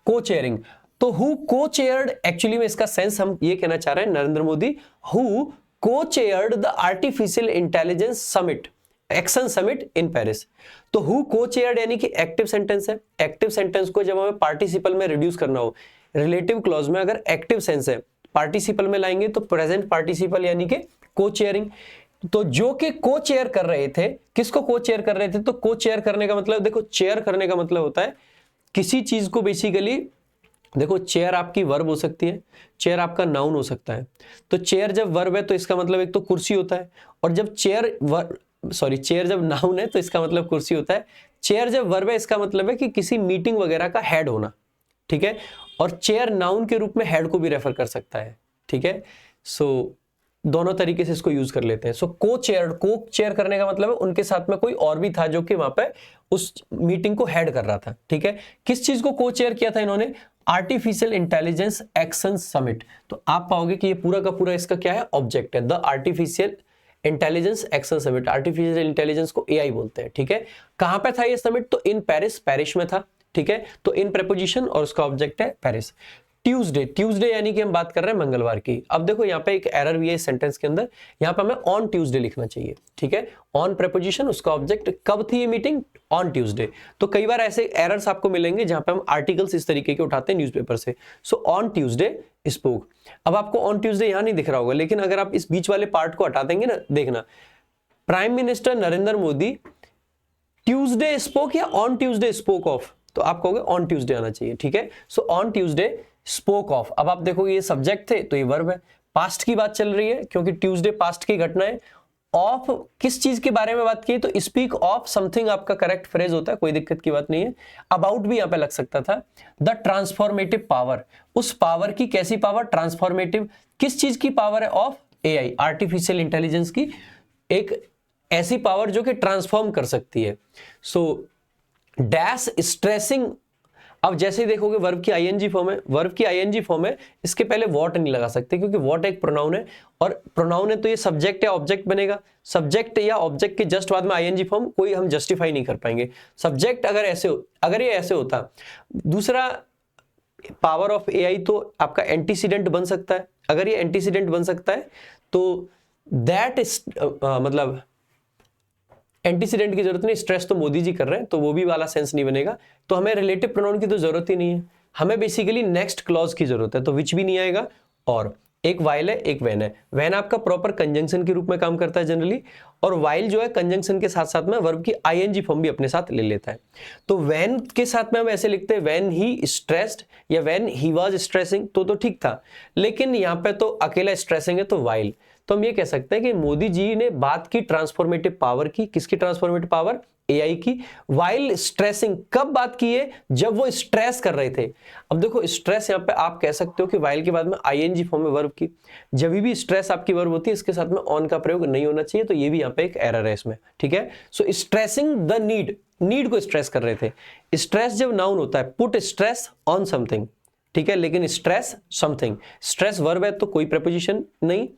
Speaker 1: को चेयरिंग, तो हु को चेयर्ड, एक्चुअली में इसका सेंस हम ये कहना चाह रहे हैं, Narendra Modi who co chaired the artificial intelligence summit action summit in Paris. तो हु को चेयर्ड यानी कि एक्टिव सेंटेंस है। एक्टिव सेंटेंस को जब हमें पार्टिसिपल में रिड्यूस करना हो, रिलेटिव क्लॉज में अगर एक्टिव सेंस है, पार्टिसिपल में लाएंगे तो प्रेजेंट पार्टिसिपल यानी कि को चेयरिंग। तो जो कि को चेयर कर रहे थे, किसको को चेयर कर रहे थे, तो को चेयर करने का मतलब, देखो चेयर करने का मतलब होता है किसी चीज को बेसिकली, देखो चेयर आपकी वर्ब हो सकती है, चेयर आपका नाउन हो सकता है। तो चेयर जब वर्ब है तो इसका मतलब एक तो कुर्सी होता है, और जब चेयर जब नाउन है तो इसका मतलब कुर्सी होता है। चेयर जब वर्ब है इसका मतलब है कि किसी मीटिंग वगैरह का हेड होना, ठीक है। और चेयर नाउन के रूप में हेड को भी रेफर कर सकता है, ठीक है। सो दोनों तरीके से इसको यूज कर लेते हैं। सो को चेयर करने का मतलब है उनके साथ में कोई और भी था जो कि वहां पे उस मीटिंग को हेड कर रहा था, ठीक है। किस चीज को को चेयर किया था इन्होंने, आर्टिफिशियल इंटेलिजेंस एक्शन समिट। तो आप पाओगे कि ये पूरा का पूरा इसका क्या है, ऑब्जेक्ट है, the artificial intelligence action summit. Artificial intelligence को AI बोलते हैं, ठीक है। कहां पे था ये समिट, तो इन पेरिस में था, ठीक है। तो इन प्रेपोजिशन और उसका ऑब्जेक्ट है पेरिस। ट्यूसडे यानी कि हम बात कर रहे हैं मंगलवार की। अब देखो यहाँ पे एक एरर भी है इस सेंटेंस के अंदर, यहाँ पे हमें ऑन ट्यूसडे लिखना चाहिए, ठीक है। ऑन प्रेपोजिशन, उसका ऑब्जेक्ट। कब थी ये मीटिंग, ऑन ट्यूसडे। तो कई बार ऐसे एरर्स आपको मिलेंगे जहां पे हम आर्टिकल्स इस तरीके के उठाते हैं न्यूज़पेपर से। So on Tuesday spoke. अब आपको ऑन ट्यूसडे यहां नहीं दिख रहा होगा, लेकिन अगर आप इस बीच वाले पार्ट को हटा देंगे ना, देखना prime minister Narendra Modi Tuesday spoke या ऑन ट्यूसडे स्पोक ऑफ, तो आप कहोगे ऑन ट्यूसडे आना चाहिए, ठीक है। So on Tuesday spoke of, अब आप देखोगे ये सब्जेक्ट थे तो ये वर्ब है, पास्ट की बात चल रही है क्योंकि ट्यूसडे पास्ट की घटना है। ऑफ किस चीज के बारे में बात की, तो स्पीक ऑफ समथिंग आपका करेक्ट फ्रेज होता है, कोई दिक्कत की बात नहीं है। अबाउट भी यहां पे लग सकता था। द ट्रांसफॉर्मेटिव पावर, उस पावर की, कैसी पावर, ट्रांसफॉर्मेटिव, किस चीज की पावर है, ऑफ एआई, आर्टिफिशियल इंटेलिजेंस की एक ऐसी पावर जो कि ट्रांसफॉर्म कर सकती है। सो डैश स्ट्रेसिंग, अब जैसे ही देखोगे वर्ब की आईएनजी फॉर्म है, वर्ब की आईएनजी फॉर्म है, इसके पहले वॉट नहीं लगा सकते क्योंकि वॉट एक प्रोनाउन है, और प्रोनाउन है तो ये सब्जेक्ट या ऑब्जेक्ट बनेगा। सब्जेक्ट या ऑब्जेक्ट के जस्ट बाद में आईएनजी फॉर्म कोई हम जस्टिफाई नहीं कर पाएंगे। सब्जेक्ट अगर ये ऐसे होता। दूसरा, पावर ऑफ एआई तो आपका एंटीसीडेंट बन सकता है। अगर ये एंटीसीडेंट बन सकता है तो दैट इज मतलब एंटीसीडेंट की जरूरत नहीं, स्ट्रेस तो मोदी जी कर रहे हैं तो वो भी वाला सेंस नहीं बनेगा, तो हमें रिलेटिव प्रोनाउन की तो जरूरत ही नहीं है। हमें बेसिकली नेक्स्ट क्लॉज की जरूरत है, तो विच भी नहीं आएगा, और एक वाइल है एक वैन है। वैन आपका प्रॉपर कंजंक्शन के रूप में काम करता है जनरली, और वाइल जो है कंजंक्शन के साथ साथ में वर्ब की आईएनजी फॉर्म भी अपने साथ ले लेता है। तो वैन के साथ में हम ऐसे लिखते हैं वैन ही स्ट्रेस्ड या वैन ही वाज स्ट्रेसिंग, तो ठीक था, लेकिन यहाँ पे तो अकेला स्ट्रेसिंग है तो वाइल। तो हम ये कह सकते हैं कि मोदी जी ने बात की ट्रांसफॉर्मेटिव पावर की, किसकी ट्रांसफॉर्मेटिव पावर, एआई की, वाइल स्ट्रेसिंग। कब बात की है, जब वो स्ट्रेस कर रहे थे। अब देखो स्ट्रेस यहाँ पे आप कह सकते हो कि वाइल के बाद में आईएनजी फॉर्म में वर्ब की, जब भी स्ट्रेस आपकी वर्ब होती है इसके साथ में ऑन का प्रयोग नहीं होना चाहिए, तो ये भी यहाँ पे एक एरर है इसमें, ठीक है। सो स्ट्रेसिंग द नीड, नीड को स्ट्रेस कर रहे थे। स्ट्रेस जब नाउन होता है, पुट स्ट्रेस ऑन समथिंग, ठीक है, लेकिन स्ट्रेस समथिंग, स्ट्रेस वर्ब है तो कोई प्रीपोजिशन नहीं,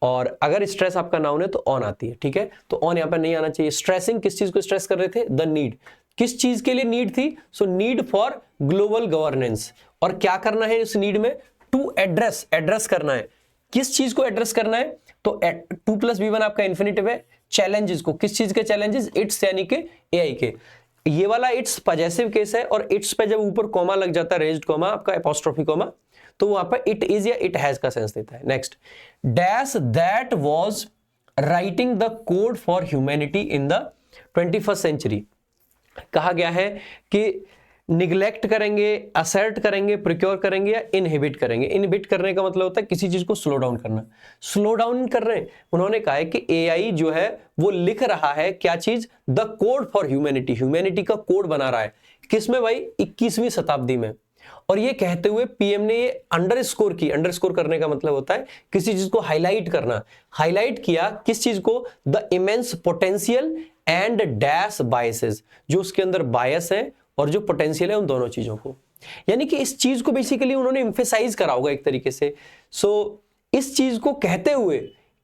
Speaker 1: और अगर स्ट्रेस आपका नाउन है तो ऑन आती है, ठीक है। तो ऑन यहाँ पर नहीं आना चाहिए। स्ट्रेसिंग किस चीज को स्ट्रेस कर रहे थे, द नीड, किस चीज के लिए नीड थी, so need for global governance. और क्या करना है इस नीड में, टू एड्रेस, एड्रेस करना है, किस चीज को एड्रेस करना है, तो 2+V1 आपका इन्फिनिटिव है, चैलेंजेस को, किस चीज के चैलेंजेस, इट्स यानी के एआई के। ये वाला इट्स पॉजेसिव केस है, और इट्स पे जब ऊपर कॉमा लग जाता है, रेज्ड कॉमा आपका एपोस्ट्रोफी कॉमा, तो वहां पर इट इज या इट हैज का सेंस देता है। Next, dash that was writing the code for humanity in the 21st century. कहा गया है कि निग्लेक्ट करेंगे, असर्ट करेंगे, प्रिक्योर करेंगे या इनहिबिट करेंगे। इनहिबिट करने का मतलब होता है किसी चीज को स्लो डाउन करना। स्लो डाउन कर रहे हैं, उन्होंने कहा है कि एआई जो है वो लिख रहा है क्या चीज, the code for humanity, humanity का कोड बना रहा है। किसमें भाई, 21वीं शताब्दी में। और ये कहते हुए पीएम ने ये अंडरस्कोर की, अंडरस्कोर करने का मतलब होता है किसी चीज को हाईलाइट करना। हाईलाइट किया किस चीज को, the immense potential and dash biases, जो उसके अंदर बायस है और जो पोटेंशियल है, उन दोनों चीजों को। यानी कि इस चीज को बेसिकली उन्होंने एम्फेसाइज करा होगा एक तरीके से। सो इस चीज को कहते हुए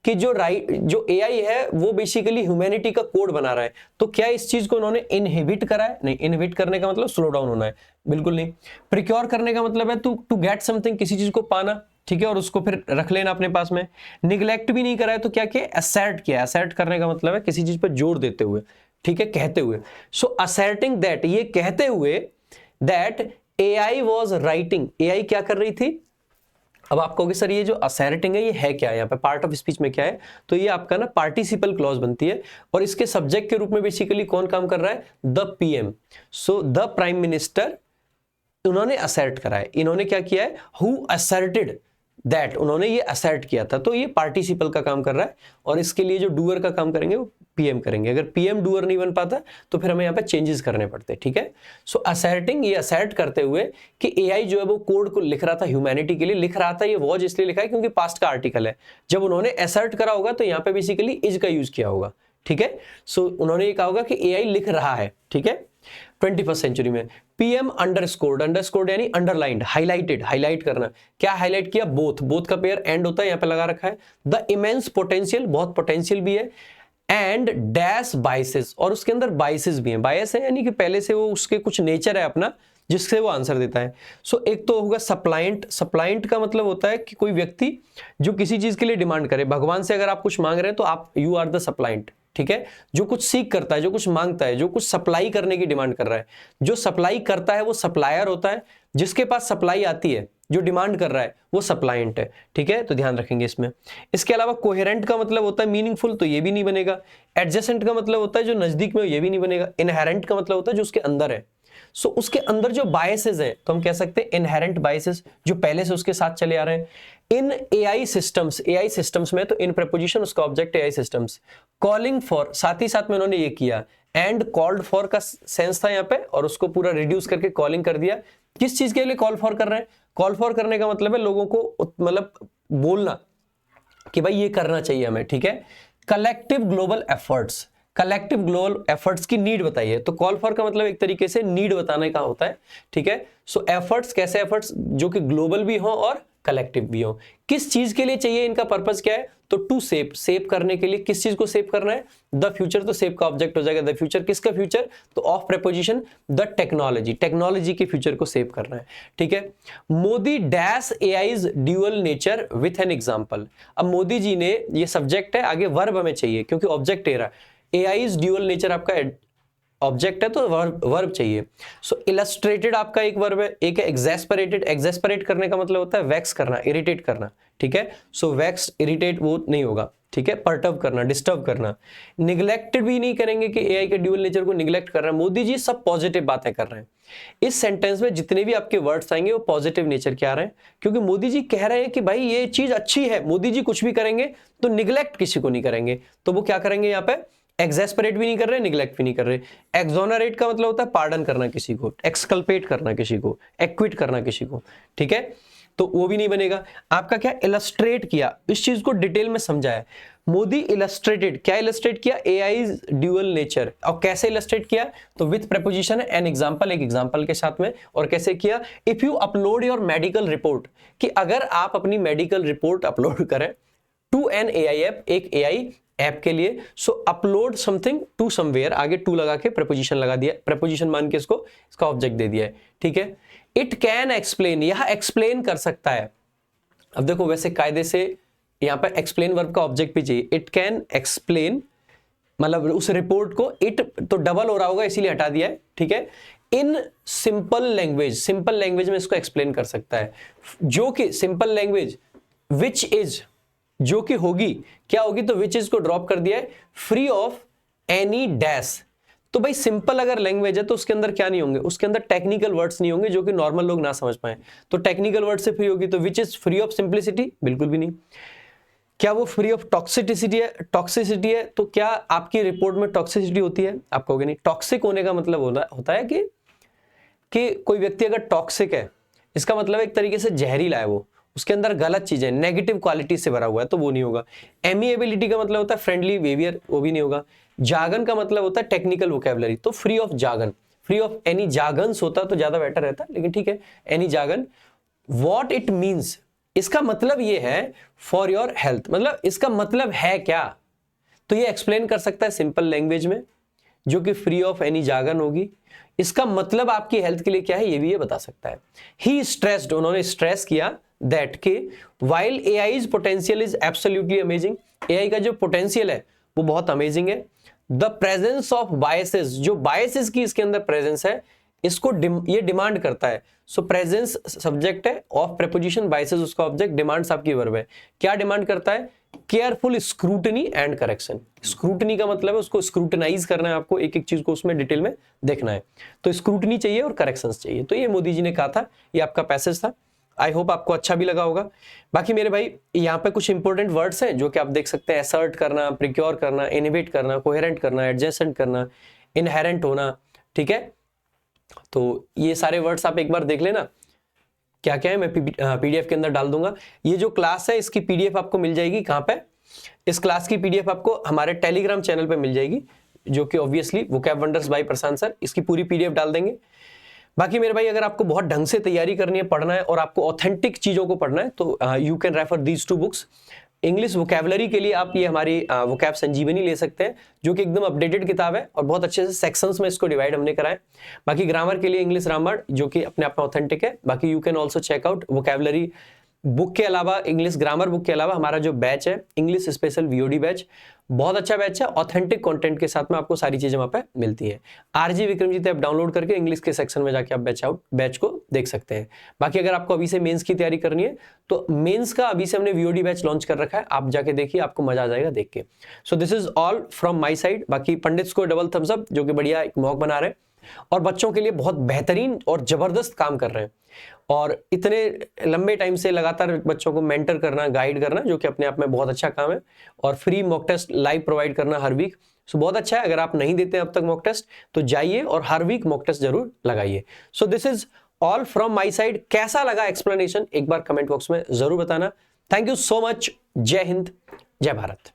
Speaker 1: कि जो एआई है वो बेसिकली ह्यूमैनिटी का कोड बना रहा है, तो क्या इस चीज को उन्होंने इनहिबिट करा है, नहीं। इनहिबिट करने का मतलब स्लो डाउन होना है, बिल्कुल नहीं। प्रिक्योर करने का मतलब है टू गेट समथिंग, किसी चीज को पाना, ठीक है, और उसको फिर रख लेना अपने पास में। निग्लेक्ट भी नहीं करा है, तो क्या किया, असर्ट किया। असर्ट करने का मतलब है किसी चीज पर जोर देते हुए, ठीक है, कहते हुए। सो असर्टिंग दैट, ये कहते हुए that AI was writing, AI क्या कर रही थी। अब आप कहोगे सर ये जो असर्टिंग है ये है क्या, यहाँ पे पार्ट ऑफ स्पीच में क्या है, तो ये आपका ना पार्टिसिपल क्लॉज बनती है, और इसके सब्जेक्ट के रूप में बेसिकली कौन काम कर रहा है, the PM. So the prime minister, उन्होंने असर्ट करा है। इन्होंने क्या किया है, हु असर्टेड दैट, उन्होंने ये असर्ट किया था, तो ये पार्टिसिपल का काम कर रहा है, और इसके लिए जो डूअर का काम करेंगे वो पीएम करेंगे। अगर पीएम डूअर नहीं बन पाता तो फिर हमें यहाँ पे चेंजेस करने पड़ते हैं, ठीक है। सो असर्टिंग, ये असर्ट करते हुए कि एआई जो है वो कोड को लिख रहा था, ह्यूमैनिटी के लिए लिख रहा था। ये वॉज इसलिए लिखा है क्योंकि पास्ट का आर्टिकल है। जब उन्होंने असर्ट करा होगा तो यहाँ पे बेसिकली इज का यूज किया होगा, ठीक है। सो उन्होंने ये कहा होगा कि एआई लिख रहा है, ठीक है। 21st सेंचुरी में पीएम अंडरस्कोर्ड, अंडरस्कोर्ड यानी अंडरलाइंड, हाईलाइटेड, हाईलाइट करना। क्या हाईलाइट किया, बोथ, बोथ का पेयर एंड होता है, यहाँ पे लगा रखा है। द इमेंस पोटेंशियल, बहुत पोटेंशियल भी है, एंड डैश बायसेस, और उसके अंदर बायसेस भी हैं। बायस है यानी कि पहले से वो उसके कुछ नेचर है अपना जिससे वो आंसर देता है। सो एक तो होगा सप्लाइंट। सप्लाइंट का मतलब होता है कि कोई व्यक्ति जो किसी चीज के लिए डिमांड करे। भगवान से अगर आप कुछ मांग रहे हैं तो आप, यू आर द सप्लाइंट, ठीक है। जो कुछ सीख करता है, जो कुछ मांगता है, जो कुछ सप्लाई करने की डिमांड कर रहा है। जो सप्लाई करता है वो सप्लायर होता है, जिसके पास सप्लाई आती है जो डिमांड कर रहा है वो सप्लायंट है, ठीक है, तो ध्यान रखेंगे इसमें। इसके अलावा कोहेरेंट का मतलब होता है मीनिंगफुल, तो ये भी नहीं बनेगा। एडजेसेंट का मतलब होता है जो नजदीक में हो, ये भी नहीं बनेगा। इनहेरेंट का मतलब होता है जो उसके अंदर है। सो उसके अंदर जो बायसेस हैं तो हम कह सकते हैं इनहेरेंट बायसेस, जो पहले से उसके साथ चले आ रहे हैं। इन एआई सिस्टम्स में तो इन प्रपोजिशन उसका object AI systems. Calling for, साथ ही साथ में उन्होंने ये किया, एंड कॉल्ड फॉर का सेंस था यहाँ पे, और उसको पूरा रिड्यूस करके कॉलिंग कर दिया। किस चीज के लिए कॉल फॉर कर रहे हैं? कॉल फॉर करने का मतलब है लोगों को मतलब बोलना कि भाई ये करना चाहिए हमें, ठीक है। Collective global efforts, collective global efforts की नीड बताइए, तो कॉल फॉर का मतलब एक तरीके से नीड बताने का होता है, ठीक है। सो एफर्ट्स, कैसे एफर्ट्स? जो कि ग्लोबल भी हो और कलेक्टिव भी हो। किस चीज के लिए चाहिए, इनका पर्पस क्या है? तो टू सेव करने के लिए। किस चीज को सेव करना है? द फ्यूचर, तो सेव का ऑब्जेक्ट हो जाएगा द फ्यूचर। किसका फ्यूचर? तो ऑफ प्रेपोजिशन द टेक्नोलॉजी के फ्यूचर को सेव करना है, ठीक है। Modi dash AIs dual nature with an example. अब मोदी जी ने, ये सब्जेक्ट है, आगे वर्ब हमें चाहिए क्योंकि ऑब्जेक्ट ए रहा। एआईज ड्यूअल नेचर आपका ऑब्जेक्ट है तो वर्ब चाहिए। सो इलस्ट्रेटेड आपका एक वर्ब है, एक है एग्जेस्परेटेड। एग्जेस्परेट करने का मतलब होता है वैक्स करना, इरिटेट करना, ठीक है। सो वैक्स, इरिटेट वो नहीं होगा, ठीक है। पर्टर्ब करना, डिस्टर्ब करना। निग्लेक्टेड भी नहीं करेंगे कि एआई के ड्यूअल नेचर को निग्लेक्ट कर रहे हैं। मोदी जी सब पॉजिटिव बातें कर रहे हैं। इस सेंटेंस में जितने भी आपके वर्ड्स आएंगे वो पॉजिटिव नेचर के आ रहे हैं, क्योंकि मोदी जी कह रहे हैं कि भाई ये चीज अच्छी है। मोदी जी कुछ भी करेंगे तो निग्लेक्ट किसी को नहीं करेंगे, तो वो क्या करेंगे यहाँ पे? एक्सेस्परेट भी नहीं कर रहे, निग्लेक्ट भी नहीं कर रहे। एक्सोनरेट का मतलब होता है पार्डन करना किसी को, एक्सकल्पेट करना किसी को, एक्विट करना किसी को, ठीक है, तो वो भी नहीं बनेगा। आपका क्या? इलस्ट्रेट किया, इस चीज को डिटेल में समझाया। मोदी इलस्ट्रेटेड, क्या इलस्ट्रेट किया? AI dual nature. और कैसे इलस्ट्रेट किया? तो विथ प्रेपोजिशन है एन एग्जांपल, एक एग्जांपल के साथ में। और कैसे किया? If you upload your medical report, कि अगर आप अपनी मेडिकल रिपोर्ट अपलोड करें टू एन एआई ऐप, एक एआई ऐप के लिए, so upload something to somewhere, आगे टू लगा के प्रेपोजिशन लगा दिया, प्रेपोजिशन मान के इसका ऑब्जेक्ट दे दिया है, ठीक है। इट कैन एक्सप्लेन, यह एक्सप्लेन कर सकता है। अब देखो वैसे कायदे से यहां पर एक्सप्लेन वर्ब का ऑब्जेक्ट भी चाहिए। इट कैन एक्सप्लेन मतलब उस रिपोर्ट को, इट तो डबल हो रहा होगा इसीलिए हटा दिया है, ठीक है। In simple language, simple language में इसको एक्सप्लेन कर सकता है, जो कि सिंपल लैंग्वेज विच इज, जो कि होगी, क्या होगी? तो विच इज को ड्रॉप कर दिया है, फ्री ऑफ एनी डैश। तो भाई सिंपल अगर लैंग्वेज है तो उसके अंदर क्या नहीं होंगे? उसके अंदर टेक्निकल वर्ड्स नहीं होंगे जो कि नॉर्मल लोग ना समझ पाए। तो टेक्निकल वर्ड से फ्री होगी, तो which is free of simplicity, बिल्कुल भी नहीं। क्या वो फ्री ऑफ टॉक्सिसिटी है? टॉक्सिसिटी है तो क्या आपकी रिपोर्ट में टॉक्सिसिटी होती है? आप कहोगे नहीं। टॉक्सिक होने का मतलब होता है कि कोई व्यक्ति अगर टॉक्सिक है, इसका मतलब एक तरीके से जहरीला है, वो उसके अंदर गलत चीजें, नेगेटिव क्वालिटी से भरा हुआ है, तो वो नहीं होगा। एमिएबिलिटी का मतलब होता है फ्रेंडली बिहेवियर, वो भी नहीं होगा। जागन का मतलब होता है टेक्निकल वोकैबुलरी, तो फ्री ऑफ जागन, फ्री ऑफ एनी जागन्स होता तो ज्यादा बेटर रहता, लेकिन ठीक है, एनी जागन। व्हाट इट मीन्स, इसका मतलब ये है फॉर योर हेल्थ, मतलब इसका मतलब है क्या? तो ये एक्सप्लेन कर सकता है सिंपल लैंग्वेज में, जो कि फ्री ऑफ एनी जागन होगी। इसका मतलब आपकी हेल्थ के लिए क्या है ये भी ये बता सकता है। ही स्ट्रेस्ड, उन्होंने स्ट्रेस किया दैट के while AIs potential is absolutely amazing, AI का जो पोटेंशियल है वो बहुत अमेजिंग है। द प्रेजेंस ऑफ बायसेस, जो बायसेस की इसके अंदर प्रेजेंस है, इसको ये डिमांड करता है। सो प्रेजेंस सब्जेक्ट है, ऑफ प्रेपोजिशन, बायसेस उसका ऑब्जेक्ट, डिमांड्स आपकी वर्ब है। क्या डिमांड करता है? Careful scrutiny and correction. Scrutiny का मतलब है उसको स्क्रूटनाइज करना है, आपको एक एक चीज को उसमें डिटेल में देखना है, तो स्क्रूटनी चाहिए और करेक्शंस चाहिए। तो ये मोदी जी ने कहा था, ये आपका पैसेज था। आई होप आपको अच्छा भी लगा होगा। बाकी मेरे भाई यहाँ पे कुछ इंपॉर्टेंट वर्ड्स हैं जो कि आप देख सकते हैं, असर्ट करना, प्रिक्योर करना, इनोवेट करना, कोहेरेंट करना, एडजेसेंट करना, इनहेरेंट होना, ठीक है। तो ये सारे वर्ड्स आप एक बार देख लेना क्या क्या है, मैं पीडीएफ के अंदर डाल दूंगा। ये जो क्लास है इसकी पीडीएफ आपको मिल जाएगी कहाँ पे? इस क्लास की पीडीएफ आपको हमारे टेलीग्राम चैनल पे मिल जाएगी, जो कि ऑब्वियसली वोकैब वंडर्स बाय प्रशांत सर, इसकी पूरी पीडीएफ डाल देंगे। बाकी मेरे भाई अगर आपको बहुत ढंग से तैयारी करनी है, पढ़ना है और आपको ऑथेंटिक चीजों को पढ़ना है तो you can refer these two books. English vocabulary के लिए आप ये हमारी वोकैब संजीवनी ले सकते हैं, जो कि एकदम अपडेटेड किताब है और बहुत अच्छे से सेक्शंस में इसको डिवाइड हमने कराए। बाकी ग्रामर के लिए इंग्लिश रामवर्ड, जो कि अपने आप में ऑथेंटिक है। बाकी you can also check out vocabulary book के अलावा, इंग्लिश ग्रामर बुक के अलावा हमारा जो बैच है इंग्लिश स्पेशल वीओडी बैच, बहुत अच्छा बैच है, ऑथेंटिक कंटेंट के साथ में आपको सारी चीजें वहां पे मिलती है। आरजी विक्रमजीत ऐप डाउनलोड करके इंग्लिश के सेक्शन में जाके आप बैच को देख सकते हैं। बाकी अगर आपको अभी से मेंस की तैयारी करनी है तो मेंस का अभी से हमने वीओडी बैच लॉन्च कर रखा है, आप जाके देखिए, आपको मजा आ जाएगा देख के। So this is all from my side. बाकी पंडित्स को डबल थम्स अप, जो कि बढ़िया एक मॉक बना रहे हैं और बच्चों के लिए बहुत बेहतरीन और जबरदस्त काम कर रहे हैं, और इतने लंबे टाइम से लगातार बच्चों को मेंटर करना, गाइड करना, जो कि अपने आप में बहुत अच्छा काम है, और free mock test live provide करना हर वीक। सो बहुत अच्छा है। अगर आप नहीं देते अब तक मॉक टेस्ट तो जाइए और हर वीक मॉक टेस्ट जरूर लगाइए। So this is all from my side. कैसा लगा एक्सप्लेनेशन एक बार कमेंट बॉक्स में जरूर बताना। Thank you so much. जय हिंद, जय भारत।